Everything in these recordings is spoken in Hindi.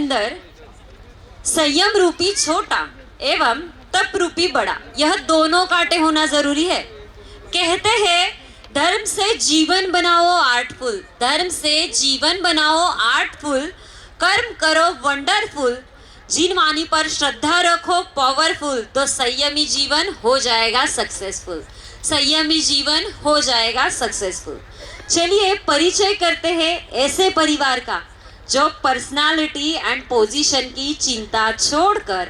अंदर संयम रूपी छोटा एवं तप रूपी बड़ा, यह दोनों कांटे होना जरूरी है। कहते हैं धर्म से जीवन बनाओ आर्टफुल, धर्म से जीवन बनाओ आर्टफुल, कर्म करो वंडरफुल, जिन वाणी पर श्रद्धा रखो पावरफुल, तो संयमी जीवन हो जाएगा सक्सेसफुल, संयमी जीवन हो जाएगा सक्सेसफुल। चलिए परिचय करते हैं ऐसे परिवार का जो पर्सनालिटी एंड पोजीशन की चिंता छोड़कर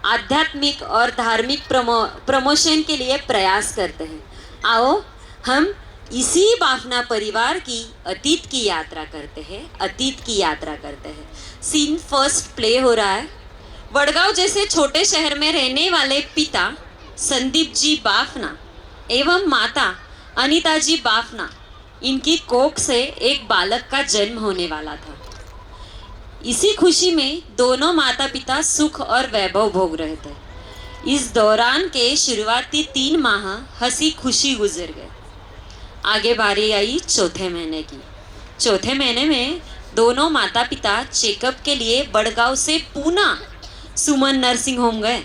आध्यात्मिक और धार्मिक प्रमोशन के लिए प्रयास करते हैं। आओ हम इसी बाफना परिवार की अतीत की यात्रा करते हैं, अतीत की यात्रा करते हैं। सीन फर्स्ट प्ले हो रहा है। वडगांव जैसे छोटे शहर में रहने वाले पिता संदीप जी बाफना एवं माता अनीता जी बाफना, इनकी कोख से एक बालक का जन्म होने वाला था। इसी खुशी में दोनों माता पिता सुख और वैभव भोग रहे थे। इस दौरान के शुरुआती 3 माह हंसी खुशी गुजर गए। आगे बारी आई चौथे महीने की। चौथे महीने में दोनों माता पिता चेकअप के लिए बड़गांव से पूना सुमन नर्सिंग होम गए।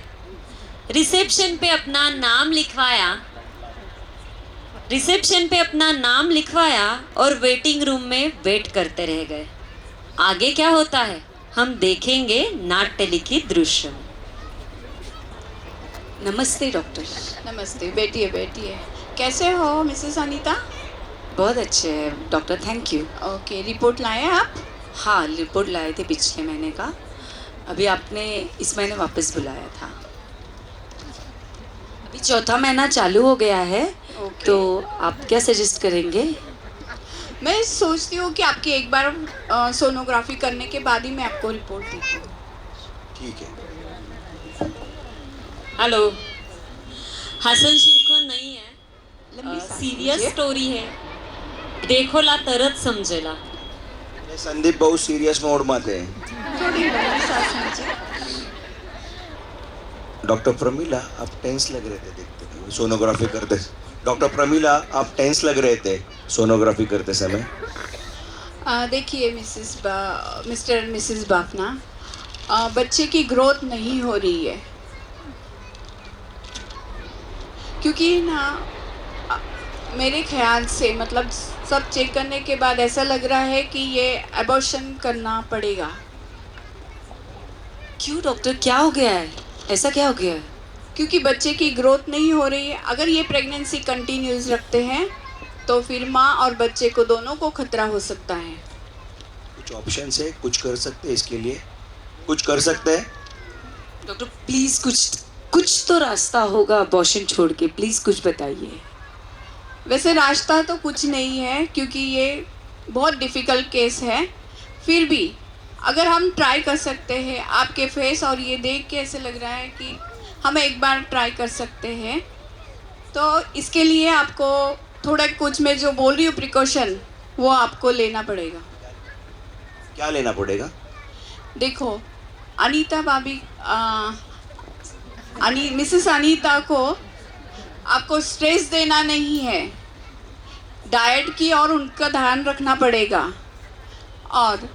रिसेप्शन पे अपना नाम लिखवाया और वेटिंग रूम में वेट करते रह गए। आगे क्या होता है हम देखेंगे नाट्य लिखित दृश्य में। नमस्ते डॉक्टर। नमस्ते, बैठिए बैठिए। कैसे हो मिसेस अनीता? बहुत अच्छे हैं doctor, thank you. Okay, report लाए आप? हाँ, रिपोर्ट लाए थे पिछले महीने का, अभी आपने इस महीने वापस बुलाया था। अभी चौथा महीना चालू हो गया है। ओके। तो आप क्या सजेस्ट करेंगे? मैं सोचती हूँ कि आपकी एक बार सोनोग्राफी करने के बाद ही मैं आपको रिपोर्ट देती हूँ। ठीक है। हेलो, हसन शिरको नहीं है, लंबी सांस सीरियस लीजिए। स्टोरी है, देखोला तरत समझेला। ये संदीप बहुत सीरियस मोड में थे। थोड़ी लंबी सांस लीजिए। डॉक्टर प्रमीला आप टेंस लग रहे थे देखते हुए सोनोग्राफी करते। डॉक्टर प्रमीला आप टेंस लग रहे थे सोनोग्राफी करते समय। देखिए मिस्टर एंड मिसेस बाफना, बच्चे की ग्रोथ नहीं हो रही है क्योंकि ना मेरे ख्याल से मतलब सब चेक करने के बाद ऐसा लग रहा है कि ये एबॉर्शन करना पड़ेगा। क्यों डॉक्टर, क्या हो गया है? ऐसा क्या हो गया है? क्योंकि बच्चे की ग्रोथ नहीं हो रही है। अगर ये प्रेगनेंसी कंटिन्यूस रखते हैं तो फिर माँ और बच्चे को दोनों को खतरा हो सकता है। कुछ ऑप्शन है, कुछ कर सकते हैं इसके लिए, कुछ कर सकते हैं? डॉक्टर प्लीज कुछ तो रास्ता होगा अबॉर्शन छोड़ के, प्लीज कुछ बताइए। वैसे रास्ता तो कुछ नहीं है क्योंकि ये बहुत डिफ़िकल्ट केस है। फिर भी अगर हम ट्राई कर सकते हैं, आपके फेस और ये देख के ऐसे लग रहा है कि हम एक बार ट्राई कर सकते हैं, तो इसके लिए आपको थोड़ा कुछ मैं जो बोल रही हूँ प्रिकॉशन वो आपको लेना पड़ेगा। क्या लेना पड़ेगा? देखो अनीता मिसेस अनीता को आपको स्ट्रेस देना नहीं है, डाइट की और उनका ध्यान रखना पड़ेगा और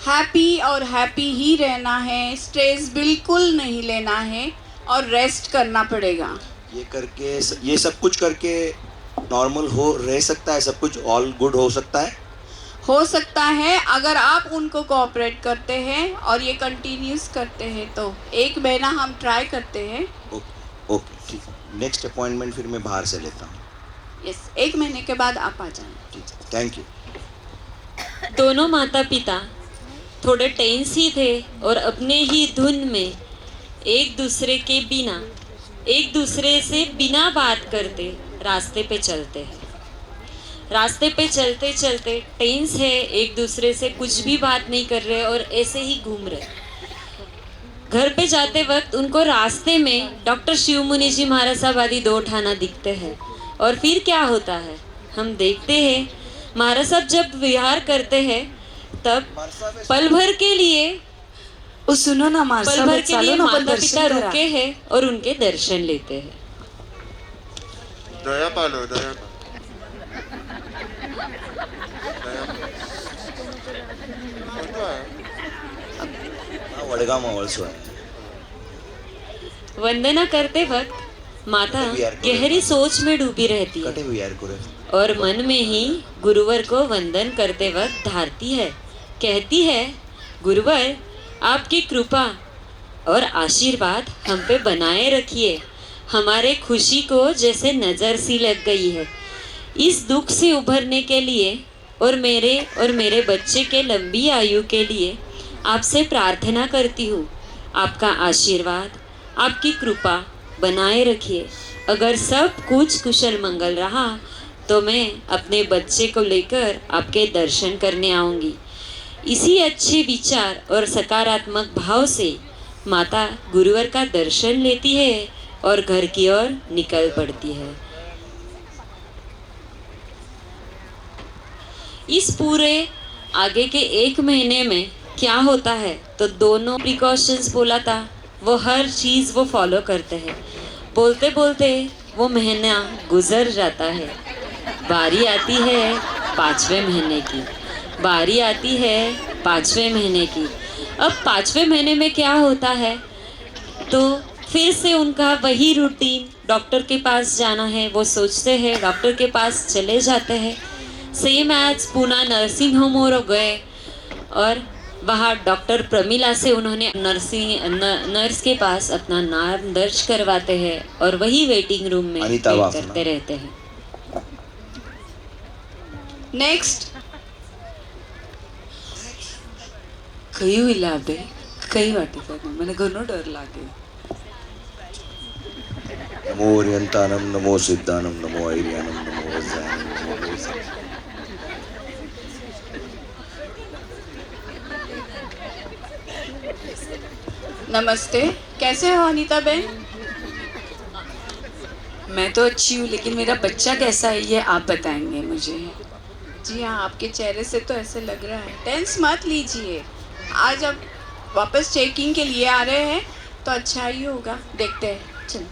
हैप्पी ही रहना है, स्ट्रेस बिल्कुल नहीं लेना है और रेस्ट करना पड़ेगा। ये करके, ये सब कुछ करके नॉर्मल हो रह सकता है, सब कुछ ऑल गुड हो सकता है अगर आप उनको कोऑपरेट करते हैं और ये कंटिन्यूस करते हैं तो 1 महीना हम ट्राई करते हैं। ओके ठीक है। नेक्स्ट अपॉइंटमेंट फिर मैं बाहर से लेता हूँ। यस, 1 महीने के बाद आप आ जाएं। ठीक है, थैंक यू। दोनों माता पिता थोड़े टेंस ही थे और अपने ही धुन में एक दूसरे से बिना बात करते रास्ते पे चलते हैं। रास्ते पे चलते चलते टेंस है, एक दूसरे से कुछ भी बात नहीं कर रहे और ऐसे ही घूम रहे। घर पे जाते वक्त उनको रास्ते में डॉक्टर शिवमुनि जी महाराज साहब आदि 2 ठाना दिखते हैं। और फिर क्या होता है हम देखते हैं, महाराज साहब जब विहार करते हैं तब पल भर के लिए सुनो ना माता पिता रुके हैं और उनके दर्शन लेते हैं। दया पालो। वडगाम ऑल्सो है. वंदना करते वक्त माता गहरी सोच में डूबी रहती है कटे हुए यार कुरे. और मन में ही गुरुवर को वंदन करते वक्त धारती है. कहती है, गुरुवर आपकी कृपा और आशीर्वाद हम पे बनाए रखिए. हमारे खुशी को जैसे नज़र सी लग गई है. इस दुख से उभरने के लिए और मेरे बच्चे के लंबी आयु के लिए आपसे प्रार्थना करती हूँ. आपका आशीर्वाद, आपकी कृपा बनाए रखिए. अगर सब कुछ कुशल मंगल रहा तो मैं अपने बच्चे को लेकर आपके दर्शन करने आऊँगी. इसी अच्छे विचार और सकारात्मक भाव से माता गुरुवर का दर्शन लेती है और घर की ओर निकल पड़ती है. इस पूरे आगे के 1 महीने में क्या होता है तो दोनों प्रिकॉशंस बोला था वो हर चीज़ वो फॉलो करते हैं. बोलते बोलते वो महीना गुजर जाता है. बारी आती है 5वें महीने की. बारी आती है 5वें महीने की. अब 5वें महीने में क्या होता है तो फिर से उनका वही रूटीन, डॉक्टर के पास जाना है. वो सोचते हैं, डॉक्टर के पास चले जाते हैं. Same as Poona nursing home हो गए और वहाँ डॉक्टर प्रमिला से उन्होंने नर्स के पास अपना नाम दर्ज करवाते हैं और वही वेटिंग रूम में वेट करते रहते हैं. नेक्स्ट. કયું ઇલાબે કઈ વાટી કરને મને ઘણો ડર લાગે. नमो ओरियंतानम, नमो सिद्धानम, नमो आर्यानम, नमो वज्रायनम, नमो वैशानम. नमस्ते, कैसे हो अनीता बहन? मैं तो अच्छी हूँ लेकिन मेरा बच्चा कैसा है ये आप बताएंगे मुझे. जी हाँ, आपके चेहरे से तो ऐसे लग रहा है. टेंस मत लीजिए. आज अब वापस चेकिंग के लिए आ रहे हैं तो अच्छा ही होगा. देखते हैं. चलो.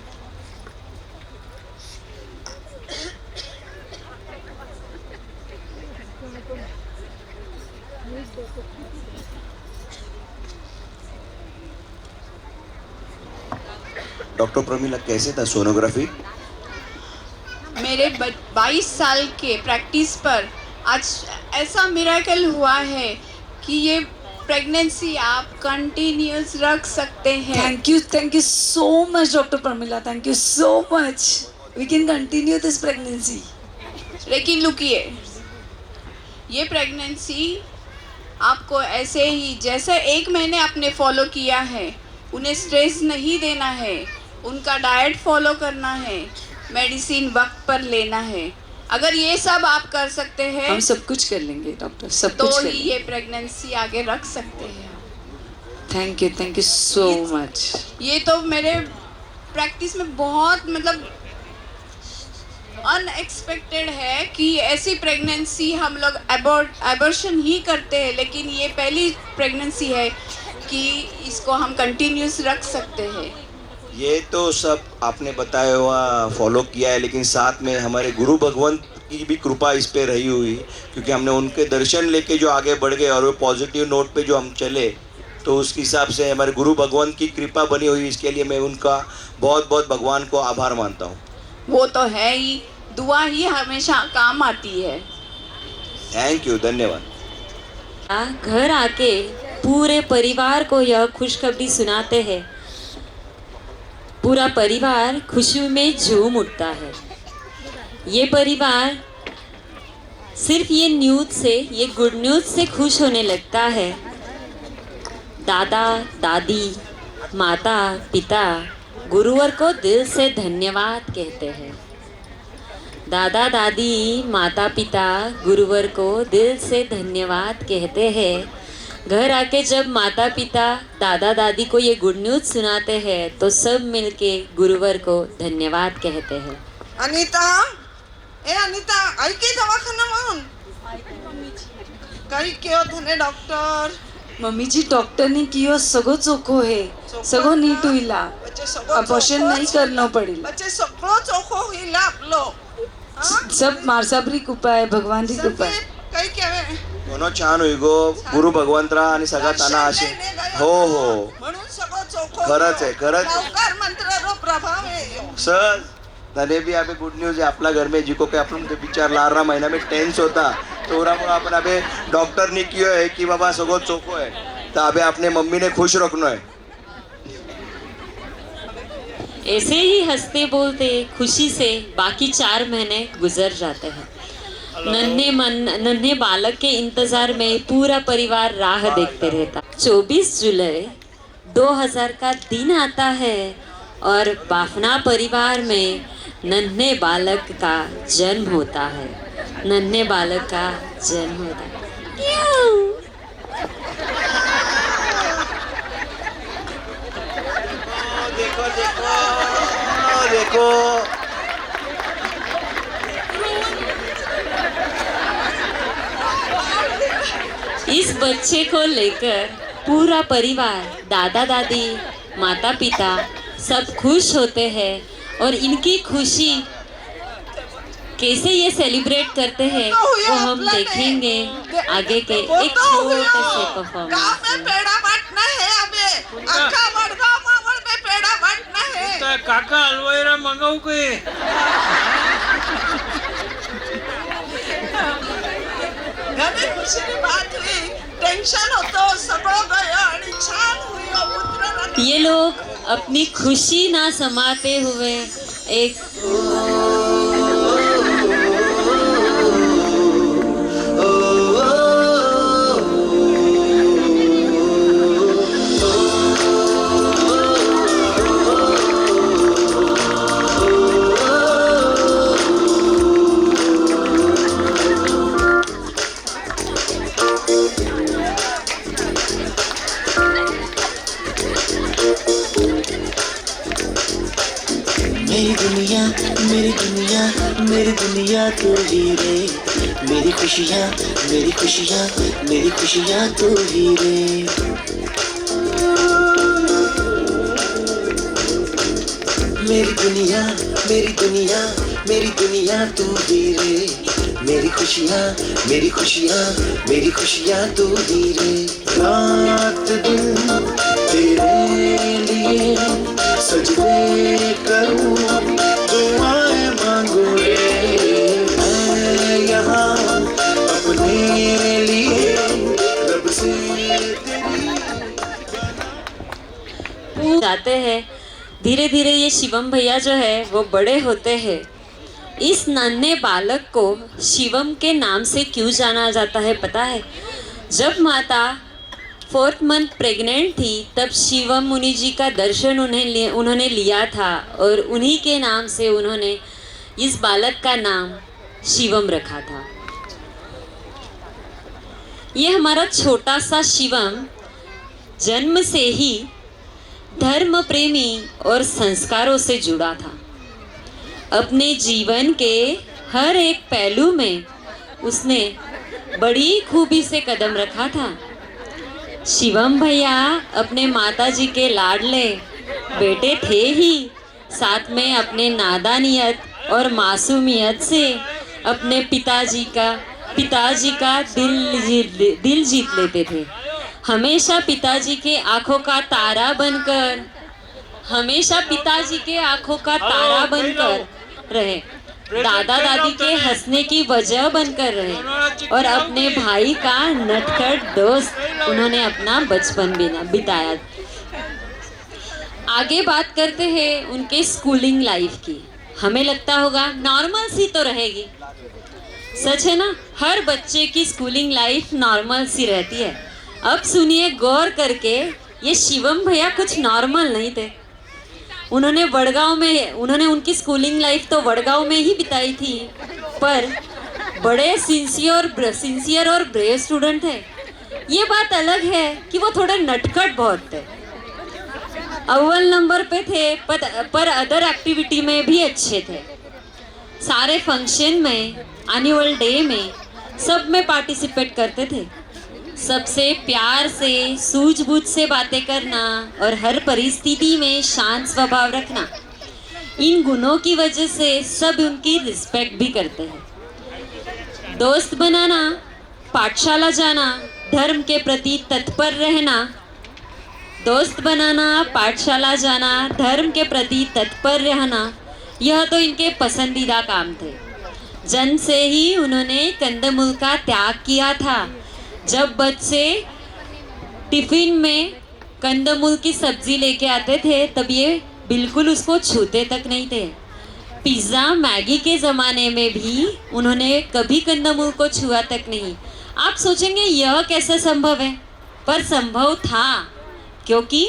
डॉक्टर प्रमिला कैसे था सोनोग्राफी? मेरे 22 साल के प्रैक्टिस पर आज ऐसा मिरेकल हुआ है कि ये प्रेगनेंसी आप कंटिन्यूस रख सकते हैं. Thank you so much doctor Pramila. Thank you so much. We can continue this pregnancy. लेकिन लुकिए, ये प्रेगनेंसी आपको ऐसे ही जैसे 1 महीने आपने फॉलो किया है, उन्हें स्ट्रेस नहीं देना है. उनका डाइट फॉलो करना है, मेडिसिन वक्त पर लेना है. अगर ये सब आप कर सकते हैं हम सब कुछ कर लेंगे डॉक्टर, सब तो कुछ कर ही लेंगे. ये प्रेगनेंसी आगे रख सकते हैं. Thank you so much. ये तो मेरे प्रैक्टिस में बहुत मतलब अनएक्सपेक्टेड है कि ऐसी प्रेगनेंसी हम लोग एबॉर्शन ही करते हैं, लेकिन ये पहली प्रेगनेंसी है कि इसको हम कंटिन्यूस रख सकते हैं. ये तो सब आपने बताया हुआ फॉलो किया है, लेकिन साथ में हमारे गुरु भगवंत की भी कृपा इस पे रही हुई, क्योंकि हमने उनके दर्शन लेके जो आगे बढ़ गए और वो पॉजिटिव नोट पे जो हम चले, तो उस हिसाब से हमारे गुरु भगवंत की कृपा बनी हुई. इसके लिए मैं उनका बहुत बहुत भगवान को आभार मानता हूँ. वो तो है ही. दुआ ही हमेशा काम आती है. थैंक यू, धन्यवाद. घर आके पूरे परिवार को यह खुशखबरी सुनाते हैं. पूरा परिवार खुशी में झूम उठता है. ये परिवार सिर्फ ये न्यूज़ से, ये गुड न्यूज़ से खुश होने लगता है. दादा दादी, माता पिता गुरुवर को दिल से धन्यवाद कहते हैं. दादा दादी, माता पिता गुरुवर को दिल से धन्यवाद कहते हैं. घर आके जब माता पिता दादा दादी को ये गुड न्यूज़ सुनाते हैं तो सब मिलके गुरुवर को धन्यवाद कहते हैं. अनीता, ए अनीता, आई के दवाखाना म्हणून काही केव धने डॉक्टर. मम्मी जी डॉक्टरनी कियो सगळं चोखो है, सगळं नीट होईल. बच्चे सगळं ऑपरेशन नहीं करना पडेल. बच्चे सगळं चोखो होईल आपलं. सब मारसाबरी कृपा है, भगवान की कृपा है. काही केवे दोनों छान होई गो गुरु भगवंतराव आणि सगळा ताना असे हो हो म्हणून सगळं चौको खरंच आहे खरंच नौकार मंत्रारो प्रभाव है सर तने भी अभी गुड न्यूज है अपना घर में जिको के अपन तो विचार लारा महीना में टेंस होता तो अपन अबे डॉक्टर ने कियो है कि बाबा सगो चोको है तो अबे अपने मम्मी ने खुश रखना है ऐसे ही हंसते बोलते खुशी से बाकी 4 महीने गुजर जाते हैं। नन्हे बालक के इंतजार में पूरा परिवार राह देखते रहता। 24 जुलाई 2000 का दिन आता है और बाफना परिवार में नन्हे बालक का जन्म होता है। नन्हे बालक का जन्म होता है। देखो देखो देखो इस बच्चे को लेकर पूरा परिवार, दादा दादी, माता पिता सब खुश होते हैं और इनकी खुशी कैसे ये सेलिब्रेट करते हैं वो हम देखेंगे आगे के एक छोटे से परफॉर्मेंस गांव में पेड़ा बांटना है अबे अख्खा वडगाव मावळ में पेड़ा बांटना है काका हलवाईला मंगाऊ काय घरी खुशीची बात हुई टेंशन होतो सगळं गया आणि छान हुई पुत्र ये लोग अपनी खुशी ना समाते हुए एक मेरी दुनिया तू ही रे मेरी खुशियाँ तू ही रे मेरी दुनिया तू ही रे मेरी खुशियाँ तू ही रे रात दिन तेरे लिए सजदे करूँ दुआएं मांगू रे मैं यहाँ अपने लिए रब से जाते हैं। धीरे धीरे ये शिवम भैया जो है वो बड़े होते हैं। इस नन्हे बालक को शिवम के नाम से क्यों जाना जाता है पता है? जब माता 4th मंथ प्रेग्नेंट थी तब शिवम मुनि जी का दर्शन उन्होंने लिया था और उन्हीं के नाम से उन्होंने इस बालक का नाम शिवम रखा था। ये हमारा छोटा सा शिवम जन्म से ही धर्म प्रेमी और संस्कारों से जुड़ा था। अपने जीवन के हर एक पहलू में उसने बड़ी खूबी से कदम रखा था। शिवम भैया अपने माताजी के लाडले बेटे थे ही, साथ में अपने नादानियत और मासूमियत से अपने पिताजी का दिल जीत लेते थे। हमेशा पिताजी के आंखों का तारा बनकर रहे, दादा दादी के हंसने की वजह बनकर रहे और अपने भाई का नटखट दोस्त उन्होंने अपना बचपन बिताया। आगे बात करते हैं उनके स्कूलिंग लाइफ की। हमें लगता होगा नॉर्मल सी तो रहेगी, सच है ना? हर बच्चे की स्कूलिंग लाइफ नॉर्मल सी रहती है। अब सुनिए गौर करके, ये शिवम भैया कुछ नॉर्मल नहीं थे। उन्होंने उनकी स्कूलिंग लाइफ तो वडगांव में ही बिताई थी, पर बड़े सिंसियर और ब्रेव स्टूडेंट थे। ये बात अलग है कि वो थोड़े नटखट बहुत थे। अव्वल नंबर पे थे पर अदर एक्टिविटी में भी अच्छे थे। सारे फंक्शन में, एनुअल डे में, सब में पार्टिसिपेट करते थे। सबसे प्यार से, सूझबूझ से बातें करना और हर परिस्थिति में शांत स्वभाव रखना, इन गुणों की वजह से सब उनकी रिस्पेक्ट भी करते हैं। दोस्त बनाना पाठशाला जाना, धर्म के प्रति तत्पर रहना, दोस्त बनाना, पाठशाला जाना, धर्म के प्रति तत्पर रहना, यह तो इनके पसंदीदा काम थे। जन्म से ही उन्होंने कंदमूल का त्याग किया था। जब बच्चे टिफिन में कंदमूल की सब्जी लेके आते थे तब ये बिल्कुल उसको छूते तक नहीं थे। पिज़्ज़ा मैगी के ज़माने में भी उन्होंने कभी कंदमूल को छुआ तक नहीं। आप सोचेंगे यह कैसे संभव है, पर संभव था, क्योंकि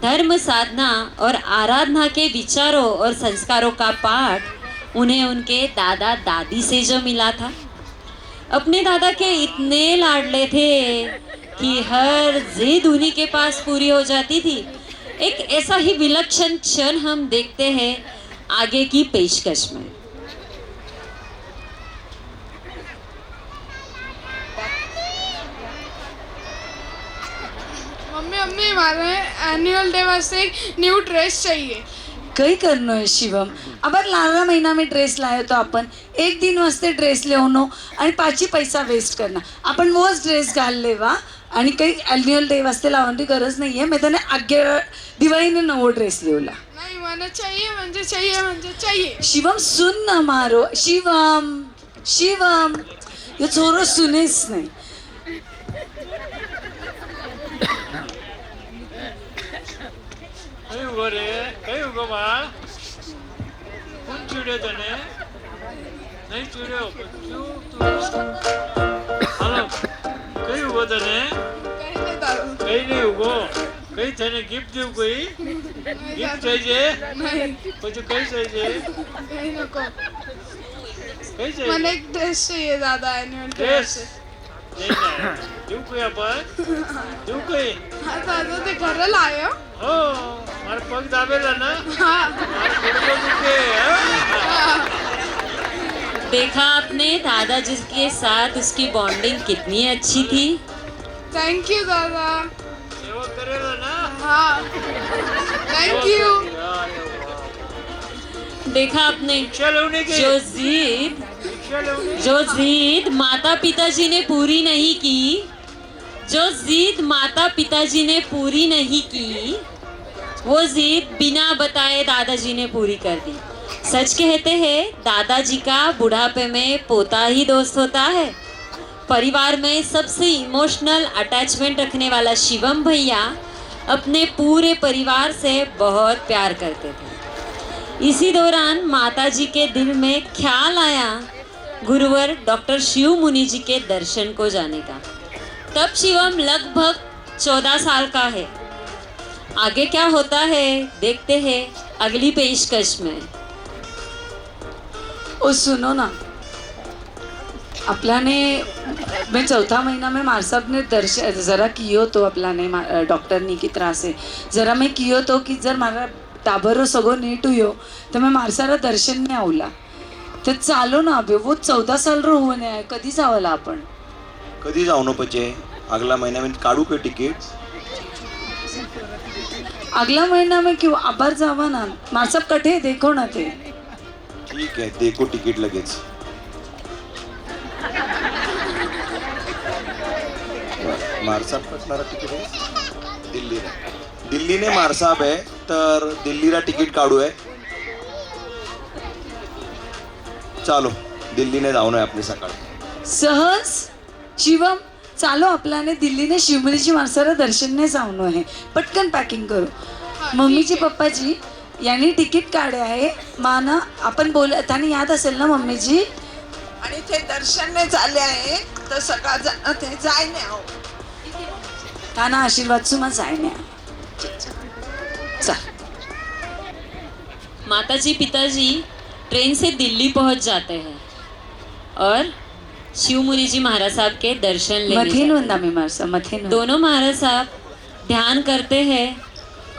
धर्म साधना और आराधना के विचारों और संस्कारों का पाठ उन्हें उनके दादा दादी से जो मिला था। अपने दादा के इतने लाडले थे कि हर जिद उन्हीं के पास पूरी हो जाती थी। एक ऐसा ही विलक्षण क्षण हम देखते हैं आगे की पेशकश में। मम्मी मम्मी मारे एन्युअल डे वास्ते एक न्यू ड्रेस चाहिए. काही करनो आहे शिवम. अबर लाला महिना में ड्रेस लायो तो आपण एक दिन वास्ते ड्रेस लेवनो आणि पाची पैसा वेस्ट करना. आपण वोच ड्रेस घाल लेवा आणि काही ॲन्युअल डे वास्ते लावण्याची गरज नाही आहे. मी त्याने आगे दिवाळीने नवो ड्रेस लेवला. नाही मला चाहिए म्हणजे चाहिए म्हणजे चाहिए. शिवम सुन ना मारो. शिवम शिवम यो छोरो सुनेच नाही. કઈ ઉભો રે કઈ ઉભો બા કોણ ચૂડ્યો તને નહીં ચૂડ્યો હાલો કઈ ઉભો તને કઈ તારું કઈ નહીં ઉભો કઈ તને ગિફ્ટ દેવું કોઈ ગિફ્ટ થઈ છે नाही પછી કઈ થઈ છે काही नको. કઈ છે मला एक ड्रेस चाहिए दादा एन्युअल डे ડ્રેસ वास्ते. દેવું કોઈ આપણ દેવું કોઈ हा दादा ते घराला आयो. हो મારા પગ દાબેલા ના हा મારા ઘોડો દુખે હા देखा आपने दादाजी के साथ उसकी बॉन्डिंग कितनी अच्छी थी. थँक यू दादा. સેવા કરેલો ના हा थँक यू. देखा आपने રિક્ષા લેવની કે जो રિક્ષા जिद माता पिताजी ने पूरी नहीं की, जो जिद माता पिताजी ने पूरी नहीं की, वो जिद बिना बताए दादाजी ने पूरी कर दी. सच कहते हैं दादाजी का बुढ़ापे में पोता ही दोस्त होता है. परिवार में सबसे इमोशनल अटैचमेंट रखने वाला शिवम भैया अपने पूरे परिवार से बहुत प्यार करते थे. इसी दौरान माताजी के दिल में ख्याल आया गुरुवर डॉक्टर शिव मुनि जी के दर्शन को जाने का. तब शिवम लगभग 14 साल का है. आगे क्या होता है देखते हैं अगली पेशकश में. ओ सुनो ना, अपलाने मैं चौथा महीना में मार साहब ने दर्शन ज़रा कियो तो अपलाने डॉक्टर नी की त्रास है ज़रा मैं कियो तो कि जर मारा ताबरो सगो नीट हुयो तो मैं मारसारा दर्शन में आवला. तर चालो ना अभे वो 14 साल रो होने आहे. कधी जावला आपण. कधी जाऊ नो पचे अगला महीना में काढू के टिकीट. अगला महीना में क्यों आबार जावा ना. मारसाब कठे देखो ना ते. ठीक आहे देखो तिकीट लगेच. मारसाब कटणारा तिकीट आहे दिल्लीला. दिल्लीने मारसाब आहे तर दिल्लीला तिकीट काढू आहे. चालो दिल्लीने जाऊन आहे आपली सकाळ. सहज शिवम चालो आपल्याने दिल्लीने शिवमुनीची माणसाला दर्शनने जाऊन आहे. पटकन पॅकिंग करू. मम्मीची पप्पाजी यांनी तिकीट काढे आहे. माना आपण बोलत आणि याद असेल ना मम्मीजी. आणि ते दर्शनने झाले आहे तर सकाळ ते जायने आहो. काना आशीर्वाद सुमा जायने चल. माताजी पिताजी ट्रेन से दिल्ली पहुंच जाते हैं और शिव मुनि जी महाराज साहब के दर्शन लेने मथेन जाते वंदा मी मारसा मथेन हैं. दोनों महाराज साहब ध्यान करते हैं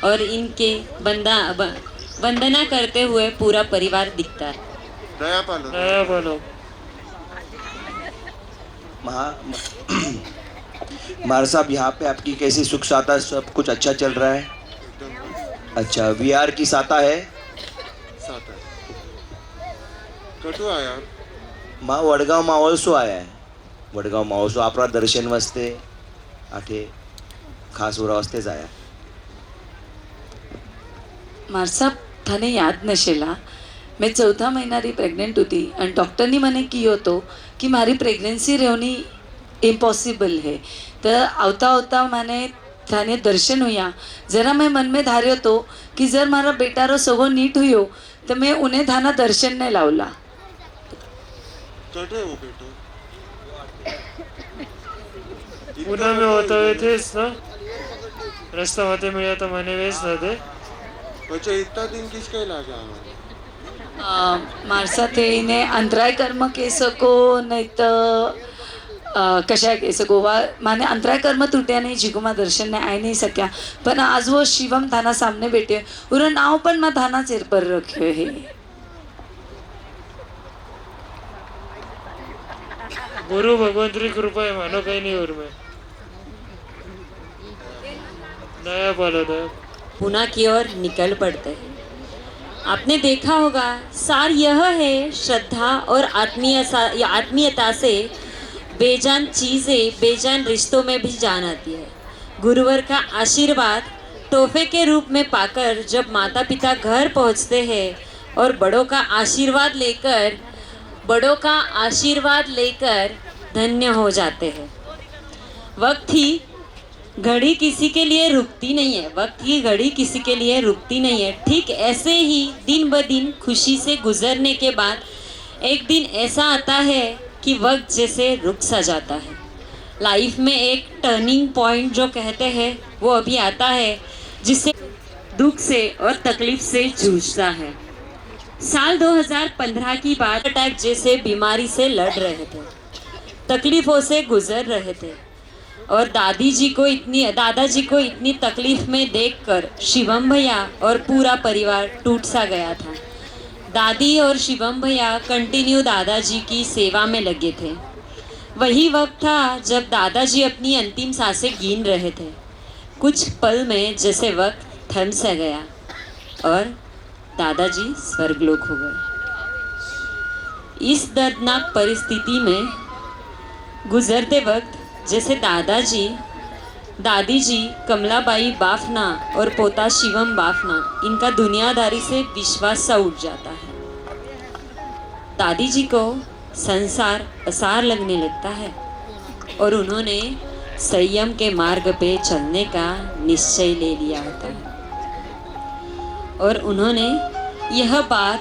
और इनके वंदना करते हुए पूरा परिवार दिखता है. હા બોલો मार साहब यहाँ पे आपकी कैसी सुख साता सब कुछ अच्छा चल रहा है. अच्छा वीआर की साता है. कटू आया माँ वडगांव मावळसो आया है. वडगाव महोत्सव आपला दर्शन वाजते आठे खास उरा वाजते जाया મારસાબ તને યાદ નશેલા મેં 4થા મહિનાની પ્રેગ્નન્ટ હતી અને ડૉક્ટરની મને કીધું હતો કે મારી પ્રેગ્નન્સી રહેવાની ઇમ્પોસિબલ है તો આવતા આવતા મને થાને દર્શન हुआ जरा मैं मन में धार्यो तो कि जर मारा बेटारो सगो नीट हुयो तो मैं उन्हें थाना दर्शन ने लावला पुणे में होता हुए थे ना रस्ता होते मिला तो मैंने वेच ना थे बच्चा इतना दिन किसके लागे મારસા થઈને અંતરાય કર્મ કહી શકો નહીં તો કશા કહી શકો माने अंतराय कर्म तुट्या नहीं जिगुमा दर्शन ने आई नहीं सक्या पण आज वो शिवम थाना सामने बैठे उरा नाव पण मैं थाना चेर पर रख्यो है गुरु भगवंतरी कृपा है मानो कहीं नहीं और में नया पाला था पुणे की ओर निकल पड़ते हैं। आपने देखा होगा सार यह है श्रद्धा और आत्मीयता से बेजान चीज़ें बेजान रिश्तों में भी जान आती है। गुरुवर का आशीर्वाद तोहफे के रूप में पाकर जब माता पिता घर पहुंचते हैं और बड़ों का आशीर्वाद लेकर धन्य हो जाते हैं। वक्त ही घड़ी किसी के लिए रुकती नहीं है, वक्त की घड़ी किसी के लिए रुकती नहीं है। ठीक ऐसे ही दिन ब दिन खुशी से गुजरने के बाद एक दिन ऐसा आता है कि वक्त जैसे रुक सा जाता है। लाइफ में एक टर्निंग पॉइंट जो कहते हैं वो अभी आता है जिससे दुख से और तकलीफ से जूझता है। साल 2015 की बात, अटैक जैसे बीमारी से लड़ रहे थे, तकलीफ़ों से गुजर रहे थे और दादाजी को इतनी तकलीफ में देखकर शिवम भैया और पूरा परिवार टूट सा गया था। दादी और शिवम भैया कंटिन्यू दादाजी की सेवा में लगे थे। वही वक्त था जब दादाजी अपनी अंतिम सांसें गिन रहे थे। कुछ पल में जैसे वक्त थम सा गया और दादाजी स्वर्गलोक हो गए। इस दर्दनाक परिस्थिति में गुजरते वक्त जैसे दादी जी कमलाबाई बाफना और पोता शिवम बाफना, इनका दुनियादारी से विश्वास सा उठ जाता है। दादी जी को संसार असार लगने लगता है और उन्होंने संयम के मार्ग पे चलने का निश्चय ले लिया होता है और उन्होंने यह बात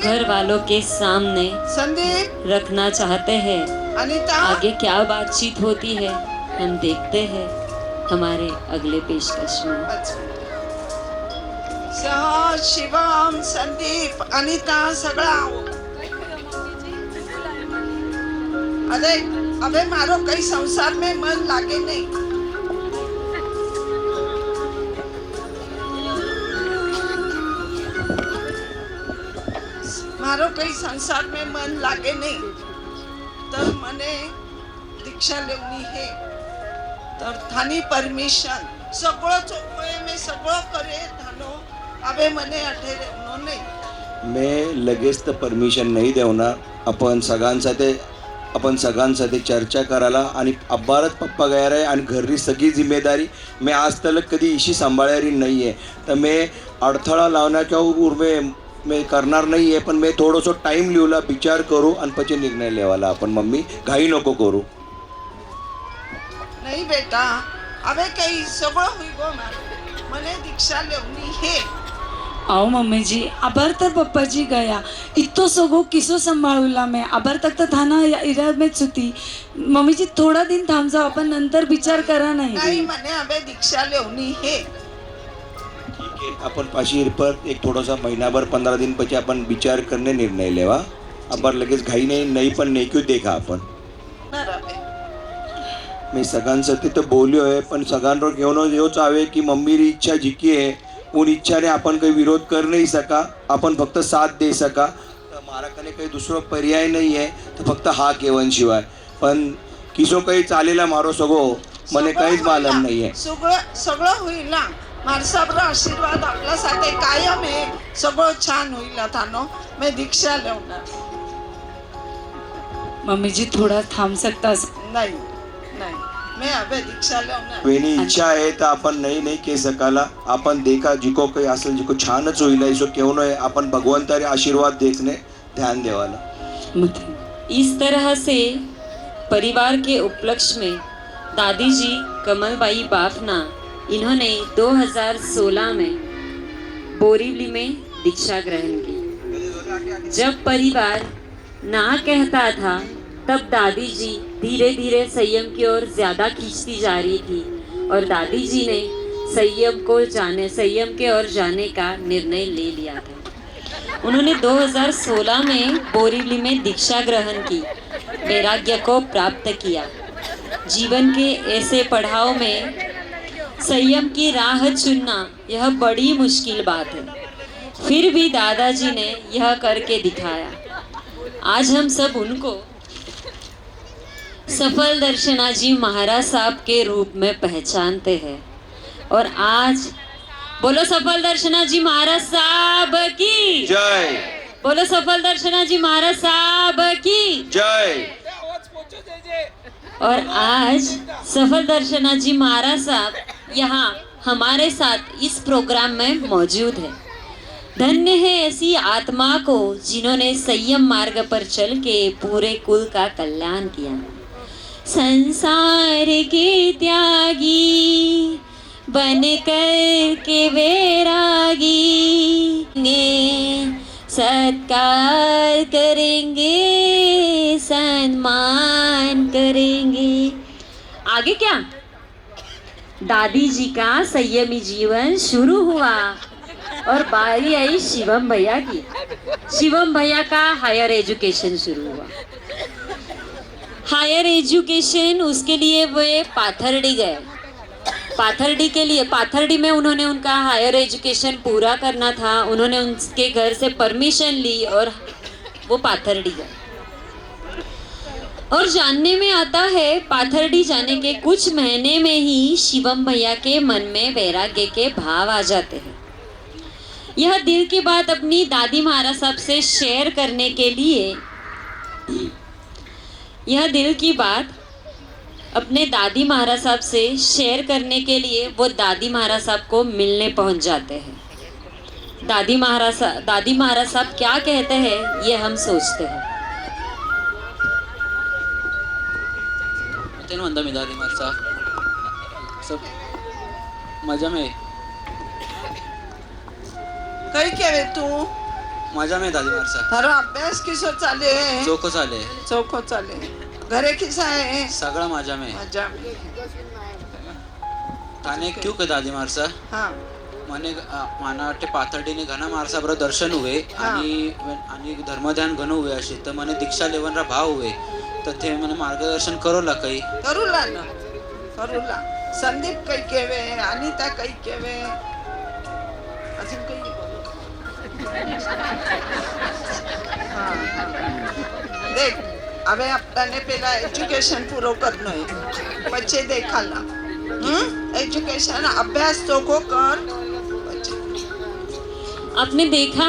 घर वालों के सामने संदीप, रखना चाहते हैं। अनीता, आगे क्या बातचीत होती है हम देखते हैं हमारे अगले पेशकश में। सह शिवम, संदीप, अनीता सगळा अरे अबे मारो कई संसार में मन लागे नहीं। मारो कई संसार में मन लागे नहीं तर मने दीक्षा लेवनी है तर थानी परमिशन सगळं चोखोय में सगळं करे थानो अबे मने अठे रेवनो नाही। मैं लगेच तर परमिशन नाही देवणार। आपण सगळ्यांसाठी चर्चा करायला आणि अब्बारच पप्पा गया आहे आणि घरची सगळी जिम्मेदारी मैं आज तक कधी इशी सांभाळली नाही आहे तर मैं अडथळा लावण्याच्या उर्मे मैं करणार नाही आहे पण मैं थोडंसं टाइम लिहूला विचार करू आणि પછી निर्णय लेवाला आपण मम्मी घाई नको करू। नहीं बेटा अबे कई सगळं हुई गो मारो मने दीक्षा लेवनी है। आओ मम्मी जी अबर तर पप्पा जी गया इतो सगो किसो संभाळूला मैं अबर तक तो थाना इराद में सुती। मम्मी जी थोड़ा दिन थांब जाओ अपन नंतर विचार करा नहीं नहीं। मने अबे दीक्षा लेवनी है। ठीक है अपन पाशी पर एक थोड़ा सा महीनाभर 15 दिन પછી अपन विचार करने निर्णय लेवा। अबर लगेच घाई नहीं पण नहीं क्यों देखा अपन ना रबे मैं सगळ्यांसाठी तर बोलियो आहे पण सगळ्यांवर घेऊन येऊच आवे की मम्मी री इच्छा जिकी है उन इच्छा ने अपन कोई विरोध कर नहीं सका, अपन फक्त साथ दे सका। तर मारा कने काही दुसरा पर्याय नाही आहे तर फक्त हा केवन शिवाय पण किसो काही चालेला मारो सगो मने काहीच मालूम नाही आहे। सगळं होईल ना माणसावर आशीर्वाद आपल्यासाठी कायम आहे। सगळं छान होईल थानो मैं दीक्षा लेवणार। मम्मी जी थोडा थांब सकता नाही नाही मैं अबे दीक्षा लेवणार वेणी इच्छा आहे तर आपण नाही कह सकाला आपण देखा जिको काही असेल जिको छानच होईल इसो क्यों नये आपण भगवंतारे आशीर्वाद देखने ध्यान देवाला इस तरह से परिवार के उपलक्ष्य में दादी जी कमलबाई बाफना इन्होंने 2016 में बोरीवली में दीक्षा ग्रहण की। जब परिवार ना कहता था तब दादी जी धीरे धीरे संयम की ओर ज़्यादा खींचती जा रही थी और दादी जी ने संयम के ओर जाने का निर्णय ले लिया था। उन्होंने 2016 में बोरीवली में दीक्षा ग्रहण की, वैराग्य को प्राप्त किया। जीवन के ऐसे पड़ाव में संयम की राह चुनना यह बड़ी मुश्किल बात है, फिर भी दादाजी ने यह करके दिखाया। आज हम सब उनको सफल दर्शनाजी महाराज साहब के रूप में पहचानते हैं और आज बोलो सफल दर्शनाजी महाराज साहब की जय, बोलो सफल दर्शनाजी महाराज साहब की जय। और आज सफल दर्शनाजी महाराज साहब यहाँ हमारे साथ इस प्रोग्राम में मौजूद है। धन्य है ऐसी आत्मा को जिन्होंने संयम मार्ग पर चल के पूरे कुल का कल्याण किया। संसार के त्यागी बन कर के वैरागी सत्कार करेंगे, सम्मान करेंगे। आगे क्या? दादी जी का संयमी जीवन शुरू हुआ और बारी आई शिवम भैया की। शिवम भैया का हायर एजुकेशन शुरू हुआ। हायर एजुकेशन उसके लिए वे पाथरडी गए। पाथरडी में उन्होंने उनका हायर एजुकेशन पूरा करना था। उन्होंने उनके घर से परमिशन ली और वो पाथरडी गए। और जानने में आता है पाथरडी जाने के कुछ महीने में ही शिवम भैया के मन में वैराग्य के भाव आ जाते हैं। यह दिल की बात अपनी दादी महाराज साहब से शेयर करने के लिए अपने दादी महाराज साहब से शेयर करने के लिए वो दादी महाराज साहब को मिलने पहुंच जाते हैं। दादी महाराज साहब क्या कहते हैं ये हम सोचते हैं। म्हणता मी दादी महाराज साहब सब मजा में कई केवे तू मजा में दादी महाराज साहब थारो अभ्यास किसो चाले चोखो चाले चौको चाले घरे किसा है सगळा मजा में मजा में थाने क्यों के दादी महाराज साहब हाँ मला वाटते पाथर्डीने घना महाराज बरोबर दर्शन हुए आणि धर्मध्यान घन हुए असे तर मने दीक्षा लेवनरा भाव हुए तर ते मने मार्गदर्शन करोला काही करूला संदीप कई केवे अनिता कई केवे अजून कई देख अबे अपने पहला एजुकेशन पूरा करना है बच्चे देखाला एजुकेशन अभ्यास तो को कर। आपने देखा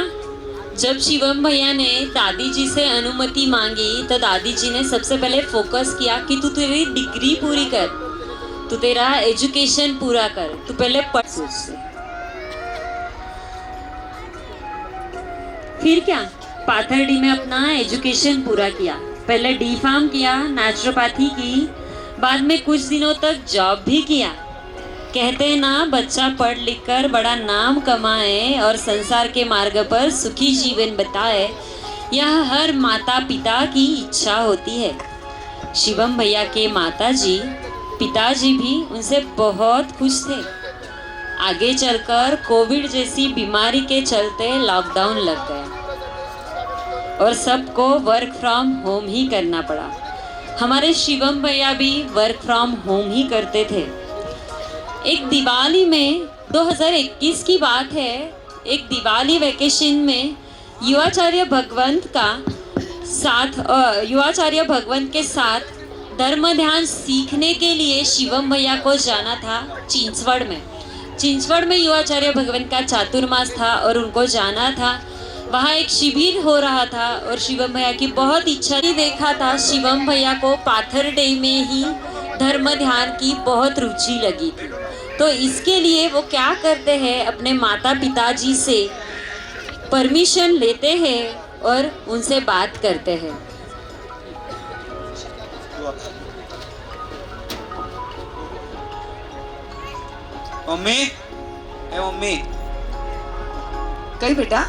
जब शिवम भैया ने दादी जी से अनुमति मांगी तो दादी जी ने सबसे पहले फोकस किया कि तू तेरी डिग्री पूरी कर, तू तेरा एजुकेशन पूरा कर, तू पहले पढ़। सोच फिर क्या पाथरडी में अपना एजुकेशन पूरा किया। पहले डी फार्म किया, नेचुरोपैथी की, बाद में कुछ दिनों तक जॉब भी किया। कहते हैं ना बच्चा पढ़ लिख कर बड़ा नाम कमाए और संसार के मार्ग पर सुखी जीवन बिताए, यह हर माता पिता की इच्छा होती है। शिवम भैया के माताजी पिताजी भी उनसे बहुत खुश थे। आगे चलकर कोविड जैसी बीमारी के चलते लॉकडाउन लग गया और सबको वर्क फ्रॉम होम ही करना पड़ा। हमारे शिवम भैया भी वर्क फ्रॉम होम ही करते थे। एक दिवाली में 2021 की बात है, एक दिवाली वैकेशन में युवाचार्य भगवंत के साथ धर्म ध्यान सीखने के लिए शिवम भैया को जाना था चिंचवड़ में युवाचार्य भगवंत का चातुर्मास था और उनको जाना था। वहाँ एक शिविर हो रहा था और शिवम भैया की बहुत इच्छा थी। देखा था शिवम भैया को पाथर डे में ही धर्म ध्यान की बहुत रुचि लगी थी। तो इसके लिए वो क्या करते हैं, अपने माता पिताजी से परमिशन लेते हैं और उनसे बात करते हैं। मम्मी ए मम्मी काही बेटा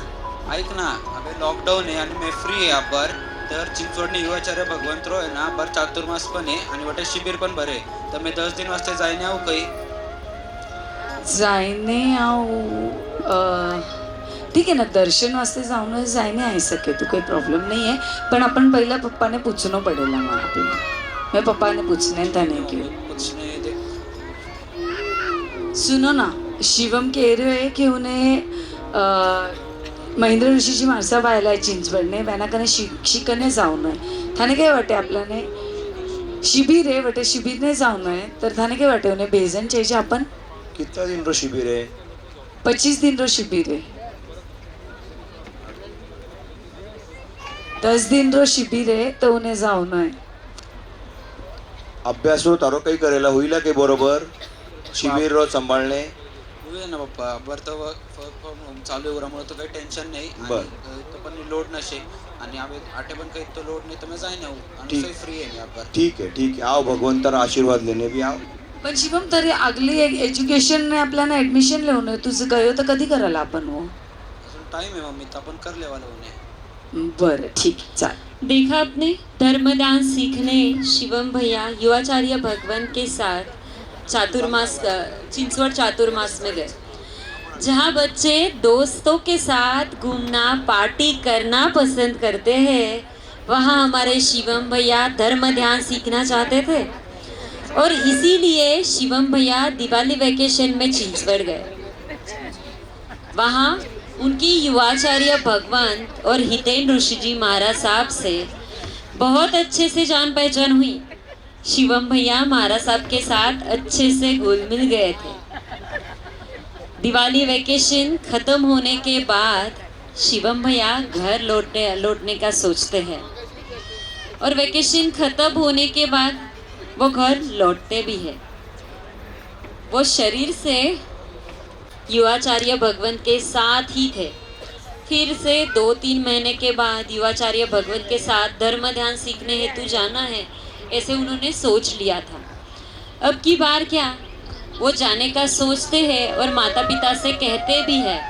ऐक ना, अबे लॉकडाऊन आहे आणि मी फ्री आहे अब्बर. तर चिंचवडने युवाचार्य भगवंतराव आहे ना, बर चातुर्मास पण आहे आणि वाटे शिबिर पण भरे. तर मी 10 दिन वाजता जाईन आहो काही. जायने आओ ठीक आहे ना, दर्शन वाजता जाऊन जायने आहे सके तो काही प्रॉब्लम नहीं है, पण अपन पहिला पप्पा ने पूछना पड़ेगा ना आपल्याला. मैं पप्पा ने पूछने था नहीं कि कुछ नाही ते. सुनो ना, शिवम कह रहे हैं कि उन्हें महेंद्र ऋषीची माणसं पाहायला आहे चिंचवडने, वेनाकने शिकणे जाऊ नये. थाने काय वाटे आपल्याने शिबिर आहे वाटे शिबिरने जाऊ नये, तर थाने काय वाटे उन्हें बेजन चाहिए. आपण कितना दिन रो शिविर है? 25 दिन रो शिबिर है. 10 दिन रो शिबिर आहे, तर उन्हें जाऊ नये. अभ्यास रो तारो काही करेला होईला काही बरोबर शिबिर रो सांभाळणे. होय ना पप्पा, अब्बर तर वर्क फ्रॉम होम चालू आहे उरामुळे तो काही टेन्शन नाही. बर. आणि तो पण लोड नसे आणि आम्ही आटे पण काही तो लोड नाही, तर मैं जाईन आहो आणि ठीक. सोई फ्री आहे मी अब्बर. ठीक है आओ भगवंतारा आशीर्वाद लेने भी आओ. पण शिवम तरी अगली एज्युकेशनने आपल्याला ऍडमिशन लिहून आहे. तुझं गयो तर कधी करायला आपण हो? अजून टाइम आहे मम्मी, तर आपण कर लेवाला होणे. बरं ठीक चाल. देखा आपने, धर्मदान सीखने शिवम भैया युवाचार्य भगवान के साथ चातुर्मास चिंचवड़ चातुर्मास में गए, जहाँ बच्चे दोस्तों के साथ घूमना पार्टी करना पसंद करते हैं, वहाँ हमारे शिवम भैया धर्म ध्यान सीखना चाहते थे। और इसीलिए शिवम भैया दिवाली वेकेशन में चिंचवड़ गए। वहाँ उनकी युवाचार्य भगवंत और हितेन ऋषि जी महाराज साहब से बहुत अच्छे से जान पहचान हुई। शिवम भैया महाराज साहब के साथ अच्छे से घुल मिल गए थे। दिवाली वेकेशन खत्म होने के बाद शिवम भैया घर लौटने का सोचते हैं और वेकेशन खत्म होने के बाद वो घर लौटते भी है। वो शरीर से युवाचार्य भगवंत के साथ ही थे। फिर से 2-3 महीने के बाद युवाचार्य भगवंत के साथ धर्म ध्यान सीखने हेतु जाना है, ऐसे उन्होंने सोच लिया था। अब की बार क्या, वो जाने का सोचते हैं और माता पिता से कहते भी हैं।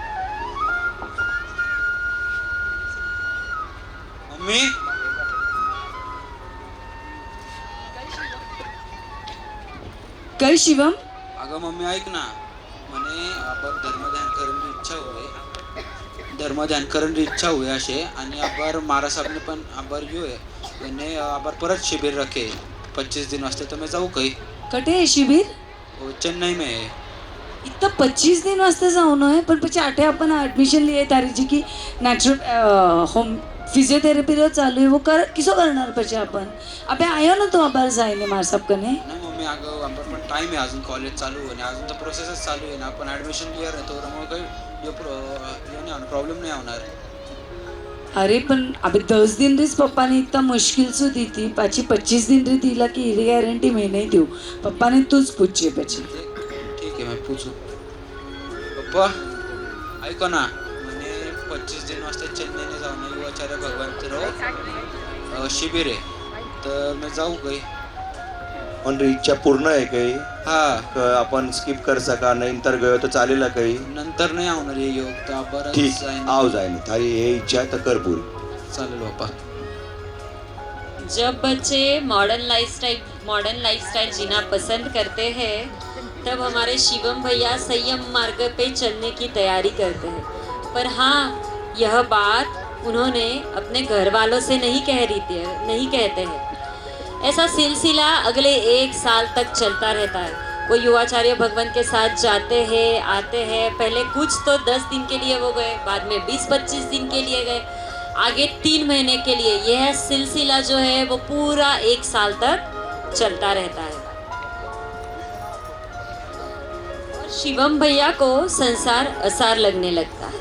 मम्मी काय शिवम? अगं मम्मी ऐक ना, म्हणे आपण धर्मध्यान करण्याची इच्छा होय, धर्मध्यान करण्याची इच्छा हुए असे आणि अबार महाराज साहब ने पण अबार यो है मैंने अबार परत शिबिर रखे 25 दिन वास्ते, तो मैं जाऊ कहीं. कटे है शिबिर? वो चेन्नई में है. इतना 25 दिन वास्ते जाऊन है, पण પછી આટે अपन एडमिशन लिए तारी जी की नेचुरल होम फिजियोथेरेपी रो चालू है, वो कर किसो करणार પછી अपन अबे आयो ना तो अबार जायने मार सब कने. नाही मम्मी अगं अबार पण टाइम आहे अजून, कॉलेज चालू आहे आणि अजून तर प्रोसेसच चालू आहे ना. आपण ऍडमिशन क्लिअर आहे तो त्यामुळे काही प्रॉब्लेम नहीं होणार. अरे पण अबे 10 दिन रिस पप्पा ने इतना मुश्किल से दी थी, पाची 25 दिन री दिला की ये गारंटी मैं नहीं दूं. पप्पा ने तुझ पूछे પછી. ठीक है मैं पूछू. पप्पा ऐको ना, मैंने 25 दिन वाजता चेन्नईने जाऊन युवाचार्य भगवंतराव शिबिर आहे, तर मैं जाऊ काही. पण इच्छा पूर्ण आहे काही? हा आपण स्किप कर सका, नंतर गयो तर चालेल काही? नंतर नाही आवणार ये योग, तर बरं ठीक आओ जायने थारी ये इच्छा तर कर पूरी. चालेल बाप्पा. जब बच्चे मॉडर्न लाइफस्टाइल जीना पसंद करते हैं, तब हमारे शिवम भैया संयम मार्ग पे चलने की तैयारी करते हैं। पर हाँ, यह बात उन्होंने अपने घर वालों से नहीं कहते हैं। ऐसा सिलसिला अगले 1 साल तक चलता रहता है। वो युवाचार्य भगवंत के साथ जाते हैं, आते हैं। पहले कुछ तो 10 दिन के लिए वो गए, बाद में 20-25 दिन के लिए गए, आगे 3 महीने के लिए। यह सिलसिला जो है वो पूरा 1 साल तक चलता रहता है। और शिवम भैया को संसार असार लगने लगता है।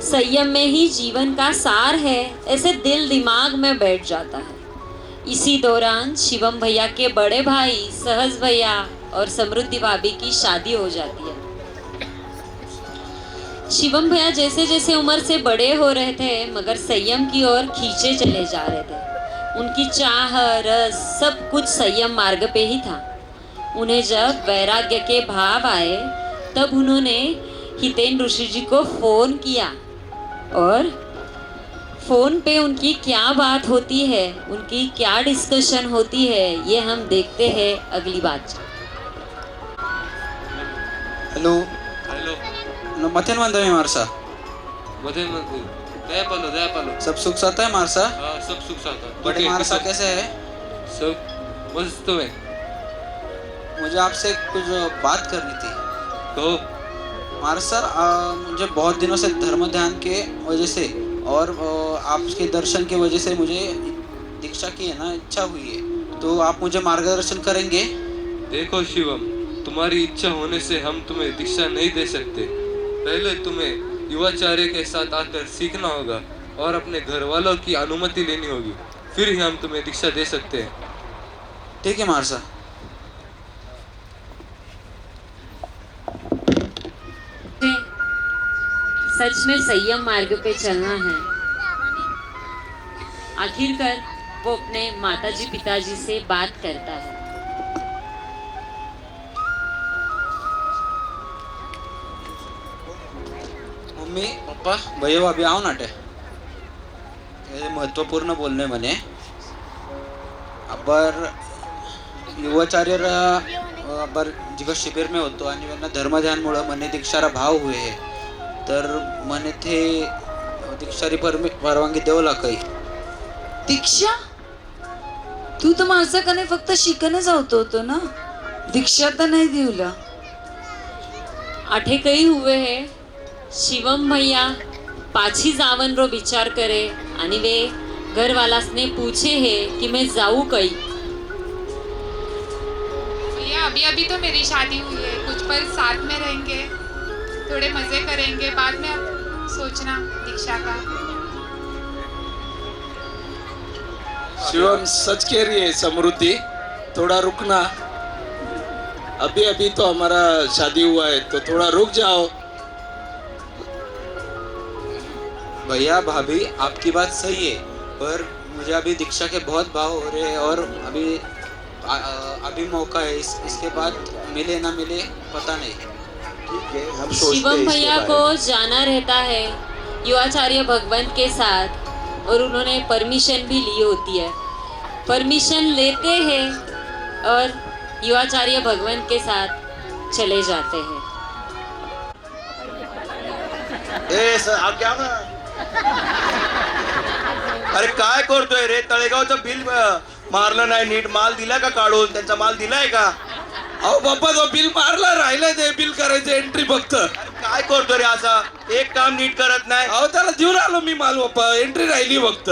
संयम में ही जीवन का सार है, ऐसे दिल दिमाग में बैठ जाता है। इसी दौरान शिवम भैया के बड़े भाई सहज भैया और समृद्धि भाभी की शादी हो जाती है। शिवम भैया जैसे जैसे उम्र से बड़े हो रहे थे मगर संयम की ओर खींचे चले जा रहे थे। उनकी चाह रस सब कुछ संयम मार्ग पे ही था। उन्हें जब वैराग्य के भाव आए तब उन्होंने हितेन ऋषि जी को फोन किया और फोन पे उनकी क्या बात होती है, उनकी क्या डिस्कशन होती है, ये हम देखते हैं अगली बात। हॅलो हेलो मथेन म्हणतो मी मारसा मधे दया पालो सब सुख साथ है मारसा हाँ सब सुख साथ है। बड़े मारसा कैसे है? सब मस्त है। मुझे आपसे कुछ बात करनी थी। तो मारसा मुझे बहुत दिनों से धर्म ध्यान के वजह से और आपके दर्शन की वजह से मुझे दीक्षा की है ना इच्छा हुई है, तो आप मुझे मार्गदर्शन करेंगे? देखो शिवम, तुम्हारी इच्छा होने से हम तुम्हें दीक्षा नहीं दे सकते। पहले तुम्हें युवाचार्य के साथ आकर सीखना होगा और अपने घर वालों की अनुमति लेनी होगी, फिर ही हम तुम्हें दीक्षा दे सकते हैं। ठीक है मारसा। सच में संयम मार्ग पे चलना है। आखिरकार वो अपने माताजी पिताजी से बात करता है। मम्मी पप्पा भैया भाभी आओ ना टे, हे महत्त्वपूर्ण बोलणे म्हणे। अबर युवाचार्य अबर जिका शिबिर में होतो आणि त्यांना धर्मध्यानमुळे मने दीक्षारा भाव हुए है, तर मने थे दीक्षारी परवानगी देऊ काही। दीक्षा? तू तर माणसा कने फक्त शिकणच होतो ना, दीक्षा तर नाही दिवला। आठे कई हुए है शिवम भैया पाछी जावन रो विचार करे आणि वे घर वालासने पूछे है कि मैं जाऊँ कई। भैया अभी अभी तो मेरी शादी हुई है, कुछ पल साथ में रहेंगे, थोड़े मजे करेंगे, बाद में अब सोचना दीक्षा का। शिवम सच कह रही है समृद्धि, थोड़ा रुकना। अभी अभी तो हमारा शादी हुआ है, तो थोड़ा रुक जाओ। भैया भाभी आपकी बात सही है, पर मुझे अभी दीक्षा के बहुत भाव हो रहे हैं और अभी मौका है, इसके बाद मिले ना मिले पता नहीं। ठीक है, हम सोचते हैं शिवम इसके भैया बारे को में। जाना रहता है युवाचार्य भगवंत के साथ और उन्होंने परमिशन भी ली होती है। परमिशन लेते हैं और युवाचार्य भगवंत के साथ चले जाते हैं। ए सर आप क्या ना अरे काय करतोय रे? तळेगावचं बिल मारलं नाही नीट, माल दिला का काढून? त्यांचा माल दिलाय का? अहो बाप्पा तो बिल मारला, राहिलं ते बिल करायचं एंट्री फक्त। काय करतो रे असा? एक काम नीट करत नाही। अहो त्याला देऊन आलो मी माल बाप्पा, एंट्री राहिली फक्त,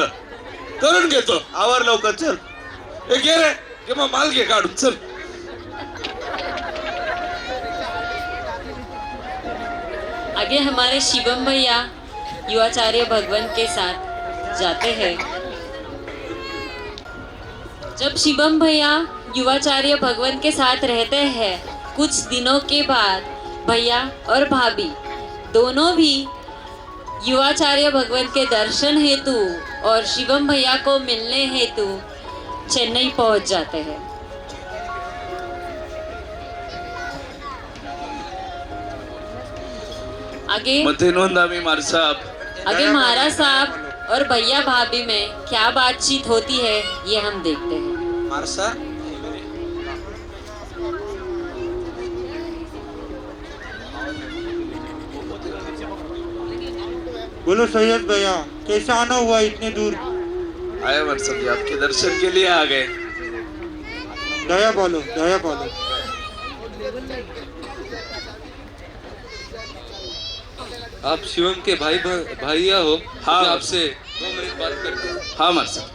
करून घेतो। आवर लवकर चल। ए घे रे, घे मग माल घे काढून चल। आगे हमारे शिवम भैया युवाचार्य भगवंत के साथ जाते हैं। जब शिवम भैया युवाचार्य भगवंत के साथ रहते हैं, कुछ दिनों के बाद भैया और भाभी दोनों भी युवाचार्य भगवंत के दर्शन हेतु और शिवम भैया को मिलने हेतु चेन्नई पहुंच जाते हैं। आगे मथेनोंदामी मार साहब, आगे महाराज साहब और भैया भाभी में क्या बातचीत होती है ये हम देखते हैं। मारसा बोलो सैयद भैया, कैसे आना हुआ इतने दूर? आया मर सब आपके दर्शन के लिए आ गए। दया बोलो, दया बोलो। आप शिवम के भैया हो? हाँ। मुझे आपसे 2 मिनट बात करते हैं। हाँ मर साहब।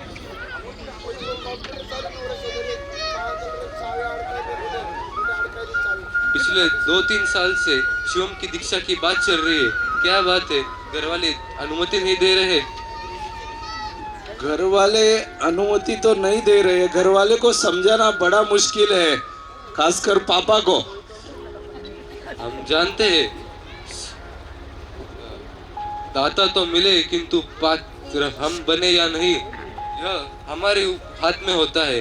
पिछले 2-3 साल से शिवम की दीक्षा की बात चल रही है क्या बात है, घर वाले अनुमति नहीं दे रहे? घर वाले अनुमति तो नहीं दे रहे, घर वाले को समझाना बड़ा मुश्किल है, खासकर पापा को। हम जानते हैं दाता तो मिले, किंतु पात्र हम बने या नहीं यह हमारे हाथ में होता है।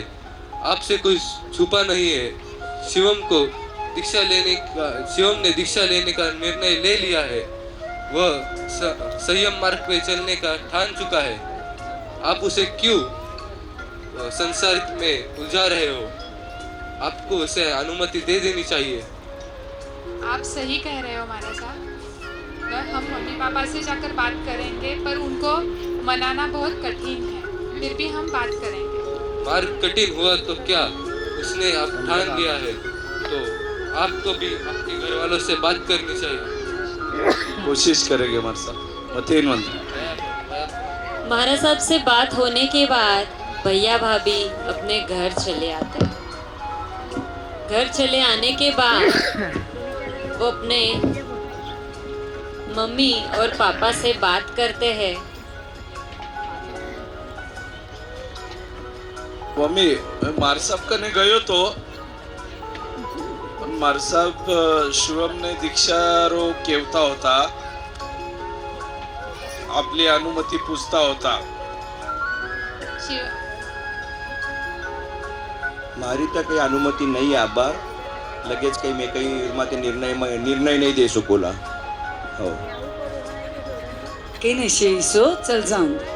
आपसे कुछ छुपा नहीं है। शिवम ने दीक्षा लेने का निर्णय ले लिया है। वह संयम मार्ग पे चलने का ठान चुका है। आप उसे क्यों संसार में उलझा रहे हो? आपको उसे अनुमति दे देनी चाहिए। आप सही कह रहे हो महाराज साहब। हम मम्मी पापा से जाकर बात करेंगे, पर उनको मनाना बहुत कठिन है। फिर भी हम बात करेंगे। मार्ग कठिन हुआ तो क्या, उसने अब ठान लिया है तो आपको भी आपके घर वालों से बात करनी चाहिए। कोशिश करेंगे हमारे साथ। मतीन मंत्र महाराज साहब से बात होने के बाद भैया भाभी अपने घर चले आते हैं। घर चले आने के बाद वो अपने मम्मी और पापा से बात करते हैं। મમ્મી મારસાબ કને ગયો તો મારસાબ શિવમને દીક્ષારો કેવતા હોતા, આપલી અનુમતિ પૂછતા હોતા. शिव મારી તો કઈ અનુમતિ નહીં આભાર लगेच काही मी काही माते निर्णय नाही दे सकोला. हो काही नाही शेईसो, चल जाऊन दे.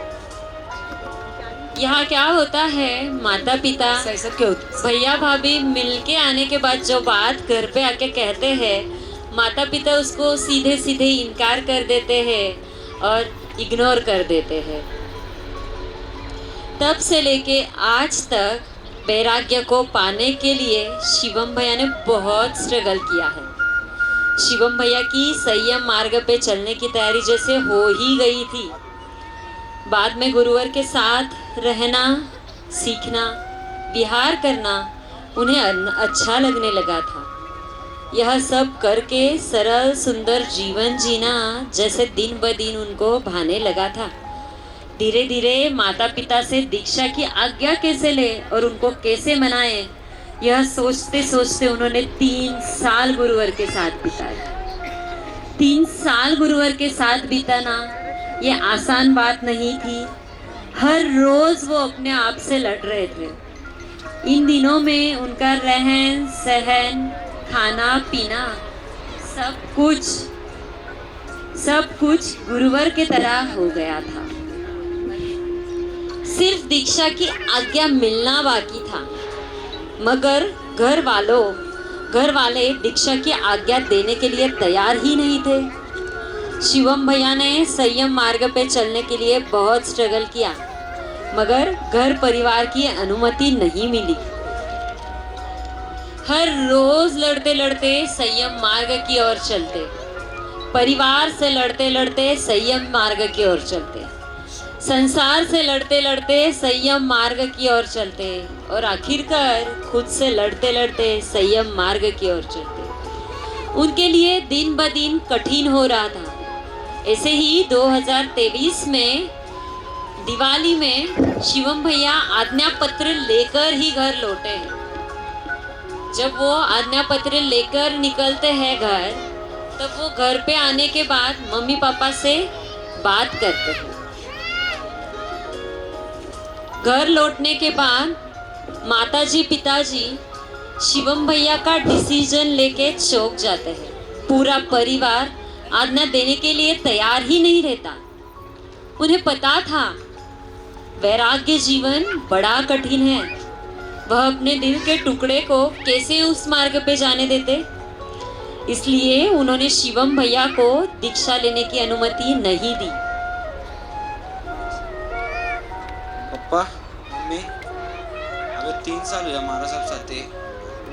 यहाँ क्या होता है, माता पिता ऐसा क्यों होता? भैया भाभी मिलके आने के बाद जो बात घर पे आके कहते हैं, माता पिता उसको सीधे सीधे इनकार कर देते हैं और इग्नोर कर देते हैं। तब से लेके आज तक वैराग्य को पाने के लिए शिवम भैया ने बहुत स्ट्रगल किया है। शिवम भैया की संयम मार्ग पे चलने की तैयारी जैसे हो ही गई थी। बाद में गुरुवर के साथ रहना, सीखना, विहार करना उन्हें अच्छा लगने लगा था। यह सब करके सरल सुंदर जीवन जीना जैसे दिन ब दिन उनको भाने लगा था। धीरे धीरे माता पिता से दीक्षा की आज्ञा कैसे ले और उनको कैसे मनाए, यह सोचते सोचते उन्होंने 3 साल गुरुवर के साथ बिताए। 3 साल गुरुवर के साथ बिताना ये आसान बात नहीं थी। हर रोज वो अपने आप से लड़ रहे थे। इन दिनों में उनका रहन सहन, खाना पीना सब कुछ गुरुवर के तरह हो गया था। सिर्फ दीक्षा की आज्ञा मिलना बाकी था, मगर घर वाले दीक्षा की आज्ञा देने के लिए तैयार ही नहीं थे। शिवम भैया ने संयम मार्ग पे चलने के लिए बहुत स्ट्रगल किया, मगर घर परिवार की अनुमति नहीं मिली। हर रोज लड़ते लड़ते संयम मार्ग की ओर चलते, परिवार से लड़ते लड़ते संयम मार्ग की ओर चलते, संसार से लड़ते लड़ते संयम मार्ग की ओर चलते और आखिरकार खुद से लड़ते लड़ते संयम मार्ग की ओर चलते। उनके लिए दिन ब दिन कठिन हो रहा था। ऐसे ही 2023 में दिवाली में शिवम भैया आज्ञा पत्र लेकर ही घर लौटे हैं। जब वो आज्ञा पत्र लेकर निकलते हैं घर, तब वो घर पे आने के बाद मम्मी पापा से बात करते हैं। घर लौटने के बाद माताजी पिताजी शिवम भैया का डिसीजन लेके चौंक जाते हैं। पूरा परिवार आज्ञा देने के लिए तैयार ही नहीं रहता। उन्हें पता था वैराग्य जीवन बड़ा कठिन है। वह अपने दिल के टुकड़े को कैसे उस मार्ग पे जाने देते। इसलिए उन्होंने शिवम भैया को दीक्षा लेने की अनुमति नहीं दी। पप्पा मम्मी હવે 3 સાલ हुआ મારા સાહેબ સાથે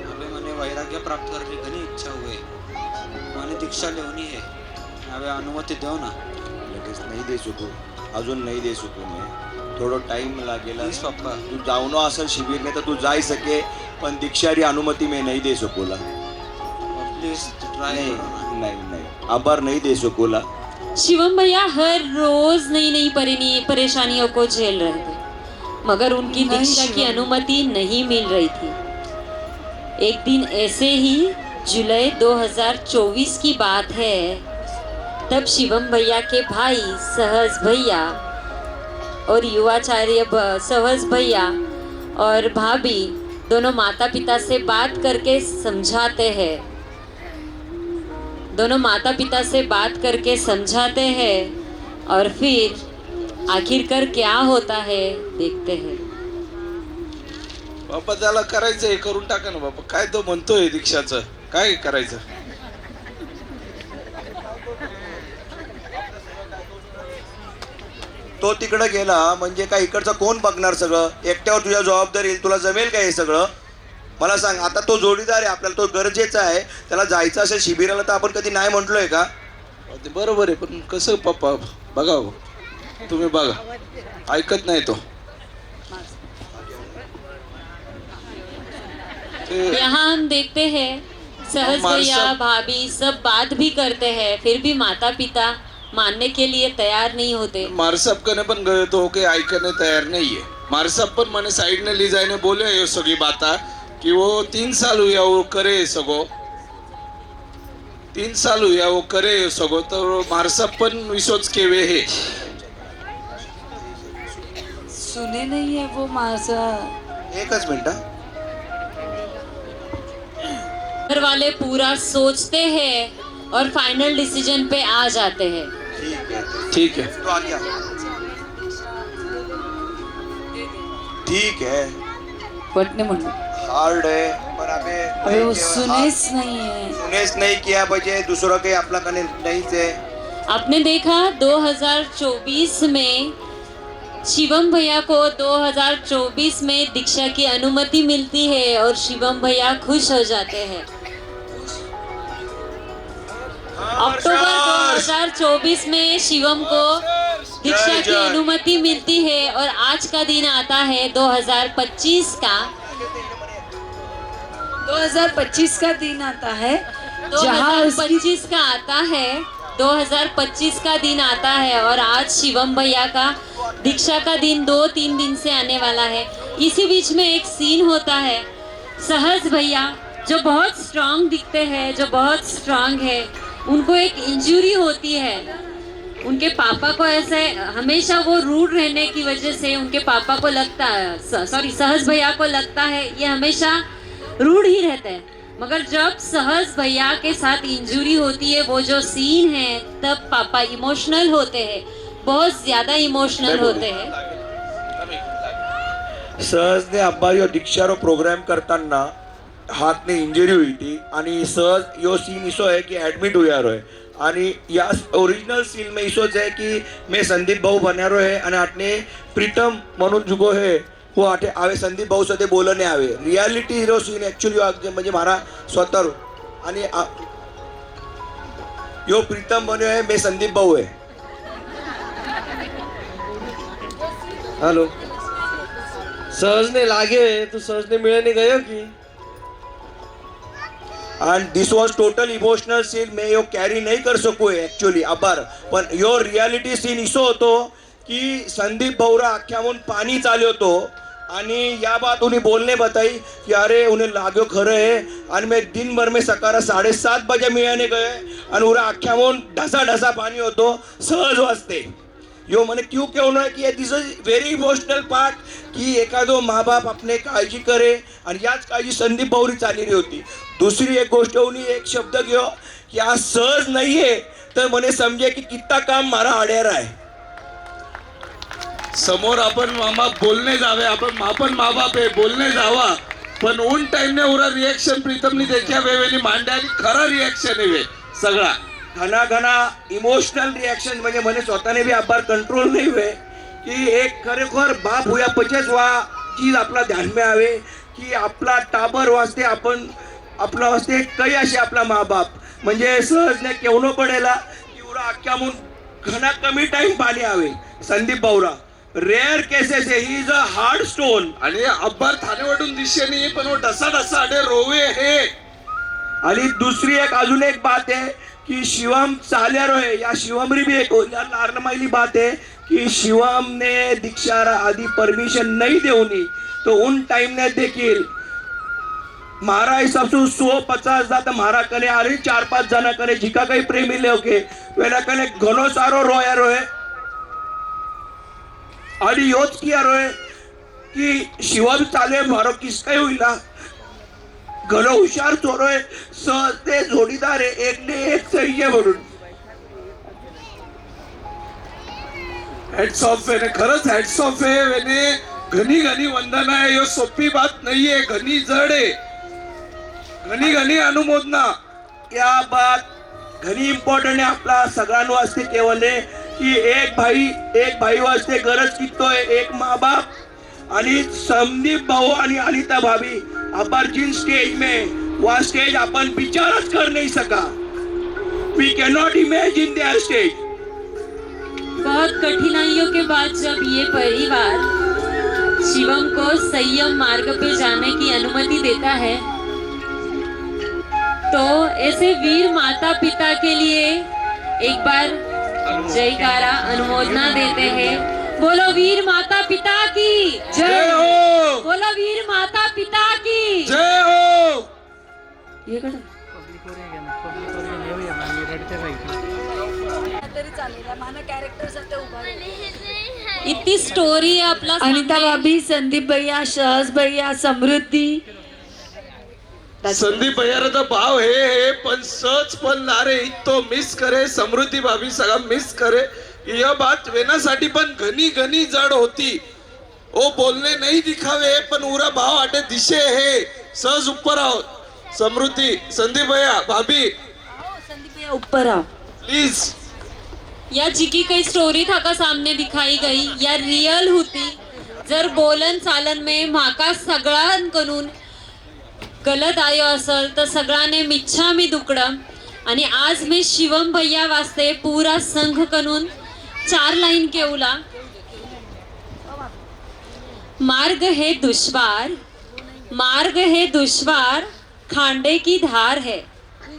હવે મને વૈરાગ્ય પ્રાપ્ત કરવાની ઘણી ઈચ્છા હોય મને દીક્ષા લેવાની છે હવે અનુમતિ દો ના लगेच नाही दे शकू, अजून नाही दे शकू मी. थोडं टाइम लागेल. प्लीज पप्पा तू जाऊन असेल शिबिरने तर तू जाई सके, पण दीक्षारी अनुमति में नहीं दे सकोला. प्लीज ट्राय नहीं नहीं नहीं आभार नहीं दे सकोला. शिवम भैया हर रोज नई नई परेशानियों को झेल रहे थे, मगर उनकी नहीं दीक्षा की शिवम। अनुमति नहीं मिल रही थी। एक दिन ऐसे ही जुलाई 2024 की बात है, तब शिवम भैया के भाई सहज भैया और युवाचार्य सहज भैया और भाभी दोनों माता पिता से बात करके समझाते हैं, दोनों माता पिता से बात करके समझाते हैं और फिर आखिरकार क्या होता है देखते हैं। बाबा त्याला करायचं हे करून टाका ना बाबा, काय तो म्हणतोय दीक्षाचं, काय करायचं? तो तिकडं गेला म्हणजे काय इकडचं कोण बघणार सगळं? एकट्यावर तुझ्या जबाबदारी येईल, तुला जमेल का हे सगळं? मला सांग, आता तो जोडीदार आहे आपल्याला, तो गरजेचा आहे, त्याला जायचं असेल शिबिराला तर आपण कधी नाही म्हटलोय का? ते बरोबर आहे, पण कसं पप्पा बघा हो, तुम्ही बघा, ऐकत नाही तो. यहाँ हम देखते हैं सहज भैया भाभी सब बात भी करते हैं, फिर भी माता पिता मानने के लिए तैयार नहीं होते. मारसाब कने पण गए तो के ऐकने तयार नहीं है. मारसाब पण मैंने साइड ने ली जाने बोले ये सगी बाता कि वो 3 साल हुआ वो करे सगो, 3 साल हुआ वो करे सगो, तो मारसाब पण विश्वास केवे है. सुने नहीं है वो मासा. एकच मिनिट हा. घर वाले पूरा सोचते हैं और फाइनल डिसीजन पे आ जाते हैं. ठीक है तो आ गया. ठीक है, वटने म्हणून हार्ड है पर अबे वो सुनेच नहीं है. सुनेच नहीं किया बजे दूसरा काही आपला कने नाहीच है. आपने देखा 2024 में शिवम भैया को 2024 में दीक्षा की अनुमति मिलती है और शिवम भैया खुश हो जाते हैं. अक्टूबर 2024 में शिवम को दीक्षा की अनुमति मिलती है और आज का दिन आता है 2025 का. 2025 का दिन आता है जहाँ उसकी 2025 का आता है, 2025 का दिन आता है और आज शिवम भैया का दीक्षा का दिन 2-3 दिन से आने वाला है. इसी बीच में एक सीन होता है. सहज भैया जो बहुत स्ट्रांग दिखते हैं, जो बहुत स्ट्रांग है, उनको एक इंजरी होती है. उनके पापा को ऐसे हमेशा वो रूड रहने की वजह से उनके पापा को लगता है, सहज भैया को लगता है ये हमेशा रूड ही रहते हैं. मगर जब सहज भैया के साथ इंजरी होती है, वो जो सीन है, तब पापा इमोशनल होते हैं, बहुत ज्यादा इमोशनल होते हैं. सहजने अब्बाई और दीक्षारो प्रोग्राम करताना हाथ ने इंजरी हुई थी आणि सहज यो सीन इसो है कि एडमिट हुआ रो है आणि या ओरिजिनल सीन में इसो है कि मैं संदीप भाऊ बना रो है आणि आटने प्रीतम म्हणून जुगो है वो आटे आवे संदीप भाऊ साथे बोलने आवे. रियालिटी हिरो सीन एक्चुअली म्हणजे मारा स्वतः आणि यो प्रीतम बनो है, मैं संदीप भाऊ है. हेलो, सहजने लागे तो सहजने मिलने गयो की. and this was total emotional scene. मैं यो कॅरी नाही कर सकू ॲक्च्युली आभार, पण यो रियालिटी सीन इसो होतो की संदीप भाऊरा अख्ख्याहून पाणी चालू होतो आणि या बात उन्हें बोलने बताई कि अरे उन्हें लाग्यो खरं है आणि मैं दिन भर में सकारा 7:30 बजे मिळाने गए आणि उरा अख्ख्याहून ढसा ढसा पाणी होतो सहज वाजते. यो मैंने क्यों क्यों ना कि this is very emotional part की एखादो माँ बाप अपने काळजी करे आणि याच काळजी संदीप भाऊरी चाललेली होती. दुसरी एक गोष्ट उन्हें एक शब्द घेऊ की आज सहज नाही आहे तर मने समजे की कितना काम मारा आड्यार आहे. समोर आपण मामा बोलने जावे, आपण आपण माँ बाप आहे बोलने जावा, पण उन टाइम ने उरा रिएक्शन प्रीतमनी देखा वेवेनी मांडे आणि खरा रिएक्शन आहे सगळा घना इमोशनल रिएक्शन म्हणजे मने स्वतःने भी आभार कंट्रोल नहीं हुए कि एक खरेखर बाप हुआ पचेच वा चीज आपला ध्यान में आवे की आपला टाबर वाजते आपण आपला वाजते काही असे आपला माँ बाप म्हणजे सहजने केवनो पडेला की उरा अख्ख्या म्हणून घना कमी टाइम पाणी आवे. संदीप भाऊरा रेअर केसेस है, he is a hard stone. आणि अब्बार थानेवरून दिशेने पण वो डसा डसा अडे रोवे हे. आणि दुसरी एक अजून एक बात है कि शिवम चाल्या रोए या शिवमरी भी एक या लारनमाइली बात है कि शिवम ने दीक्षा आदि परमिशन नहीं देवनी तो उन टाइम ने देखील मारा हिसाब से 150 जात मारा कने आरे 4-5 जना कने जिका काही प्रेमी लेवके वेला कने घणो सारो रोया रोए आणि योच किया रोए कि शिवम चाले मारो किस काही होईला घणो हुशार चोरोय सहज ते जोडीदार आहे एक ने एक सही आहे म्हणून हेड्स ऑफ वेने खरंच हेड्स ऑफ आहे वेने घनी घनी वंदना आहे यो सोपी बात नाहीये घनी जड आहे घनी घनी अनुमोदना या बात घनी इम्पॉर्टंट आहे आपला सगळ्यांना वास्ते केवळ की एक भाई वास्ते गरज कितोय एक माँ बाप आणि संदीप भाऊ आणि अनिता भाभी अपर जिन स्टेज में वह स्टेज अपन विचारच कर नहीं सका we can not imagine their stage. बहुत कठिनाइयों के बाद जब ये परिवार शिवम को संयम मार्ग पे जाने की अनुमति देता है तो ऐसे वीर माता पिता के लिए एक बार जयकारा अनुमोदना देते हैं। बोलो वीर माता पिता की जय हो। बोलो वीर माता पिता की जय हो। ये कडे इतनी स्टोरी है आपला अनिता भाभी, संदीप भैया, सहज भैया, समृद्धी, संदीप भैया भाव हे पण सच पण लारे तो मिस करे समृद्धी भाभी सगळा मिस करे यह बात वेनासाठी पण घनी घनी जड होती ओ बोलने नहीं दिखावे पण उरा भाव आटे दिशे है सहज ऊपर आओ समृद्धि संदीप भैया भाभी संदीप भैया ऊपर आओ प्लीज। या जी की काही स्टोरी था का सामने दिखाई गई या रियल होती जर बोलन चालन में म्हाका सगळ्यांकडून गलत आयो असल तर सगळ्याने मिच्छा मी दुकडम आणि आज मी शिवम भैया वास्ते पूरा संघ करून 4 लाइन केवला। मार्ग है दुश्वार खांडे की धार है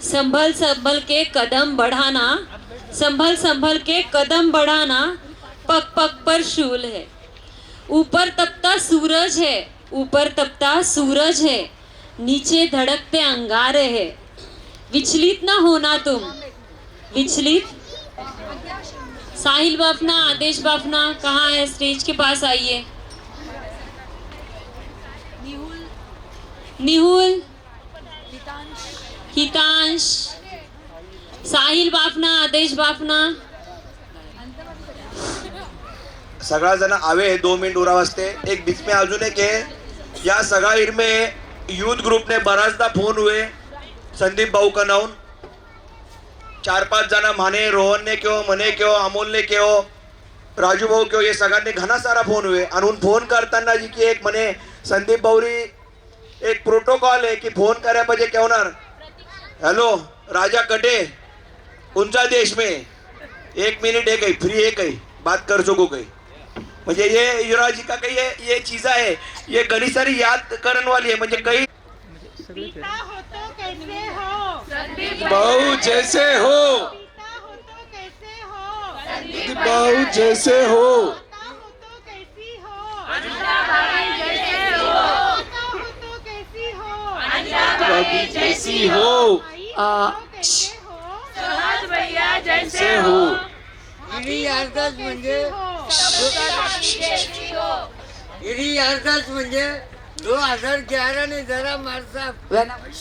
संभल संभल के कदम बढ़ाना संभल के कदम बढ़ाना पग पग पर शूल है ऊपर तपता सूरज है नीचे धड़कते अंगारे है विचलित ना होना तुम विचलित। साहिल बाफना आदेश बाफना कहाँ है स्टेज के पास आइए। निहुल हितांश साहिल बाफना आदेश बाफना सगळा जण आवे 2 मिनिट उरा वास्ते एक बीच में अजून एक है या सगळा ईर में यूथ ग्रुप ने बराचदा फोन हुए संदीप भाऊ का नाउन 4-5 जना माने रोहन ने क्यों मने क्यों अमोल ने क्यों राजू भाऊ क्यों ये सगळ्यांनी घना सारा फोन हुए आणि फोन करताना जी की एक मने संदीप भाऊरी एक प्रोटोकॉल है कि फोन करे बजे क्या होणार हेलो राजा कटे उनका देश में 1 मिनट है कहीं फ्री है कहीं बात कर सको कहीं म्हणजे ये युवराज जी का कहीं ये चीज़ा है ये घनी सारी याद करने वाली है म्हणजे कहीं बहु जैसे हो बहु जैसे हो भाभी जैसी हो जैसे हो म्हणजे 2011 ने जरा मारसा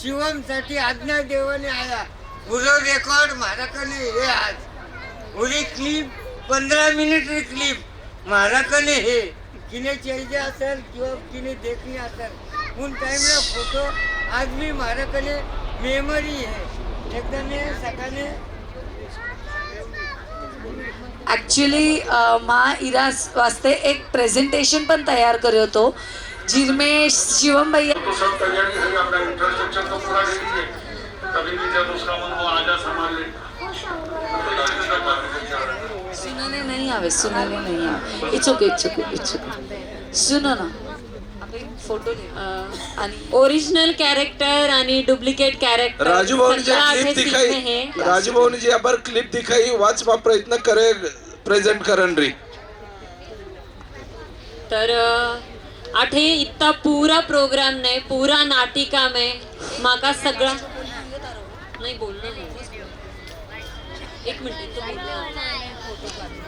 शिवम साठी आज्ञा देवाने आया पूरा रेकॉर्ड माराकने हे आज उरी क्लिप 15 मिनिट री क्लिप माराकने हे किने चाहिए असल किंवा किने देखनी असल उन टाइम ला फोटो आज भी माराकने मेमरी है एकदम सकाने ॲक्च्युली माँ इरास वास्ते एक प्रेझेंटेशन पण तयार करे होतो जिनमें शिवम भैया तो सब तैयारी है अपना इंफ्रास्ट्रक्चर तो पूरा रेडी है कभी भी जब उसका मन हो आजा संभाल ले सुनाने नहीं आवे इट्स ओके सुनो ना अबे फोटो आणि ओरिजिनल कैरेक्टर आणि डुप्लिकेट कैरेक्टर राजू भाऊ ने जो क्लिप दिखाई राजू भाऊ ने जी यहाँ पर क्लिप दिखाई वाचवा प्रयत्न करे प्रेजेंट करन री तर आठे इतना पूरा प्रोग्राम ने पूरा नाटिका में माका सगळा नहीं बोलना है एक मिनट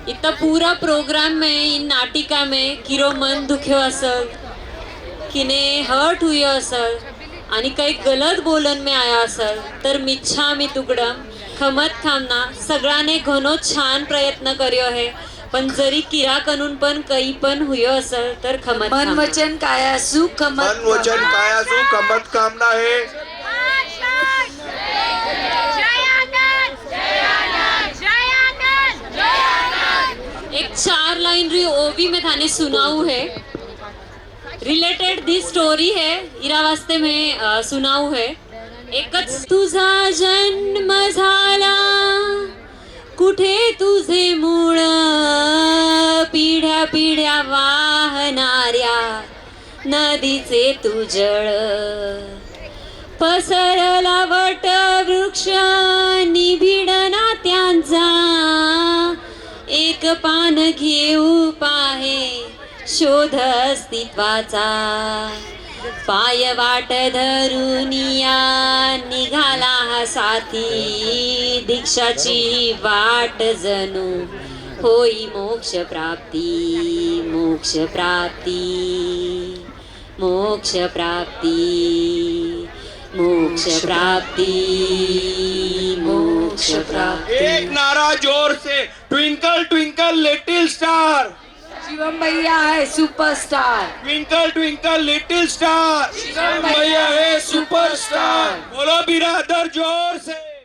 इतना पूरा प्रोग्राम में इन नाटिका में किरो मन दुख्यो असल किने हर्ट हुई असल आणि काही गलत बोलन में आया असल तर मिच्छामी तुकडम खमत खामना सगळ्याने घणो छान प्रयत्न कर्यो है पण जरी किरा कनून पण काही पण हुयो असल तर खमत मन वचन काय असू खमत मन वचन काय असू खमत कामना है एक 4 लाइन री ओवी में थाने सुनाऊ है रिलेटेड दी स्टोरी है इरा वास्ते में सुनाऊ है एकच तुझा जन्म झाला कुठे तुझे मूळ पिढ्या पिढ्या वाहणाऱ्या नदीचे तुजळ पसरला वट वृक्ष निभिडना त्यांचा एक पान घेऊ पाहे शोध अस्तित्वाचा पाय वाट धरुनिया निघाला हा साथी दीक्षाची वाट जणू होई मोक्ष प्राप्ती मोक्ष प्राप्ती मोक्ष प्राप्ती मोक्ष प्राप्ती मोक्ष प्राप्ती एक नारा जोर से twinkle twinkle little star Shivam भैया है superstar twinkle twinkle little star Shivam भैया है सुपरस्टार बोलो बिरादर जोर से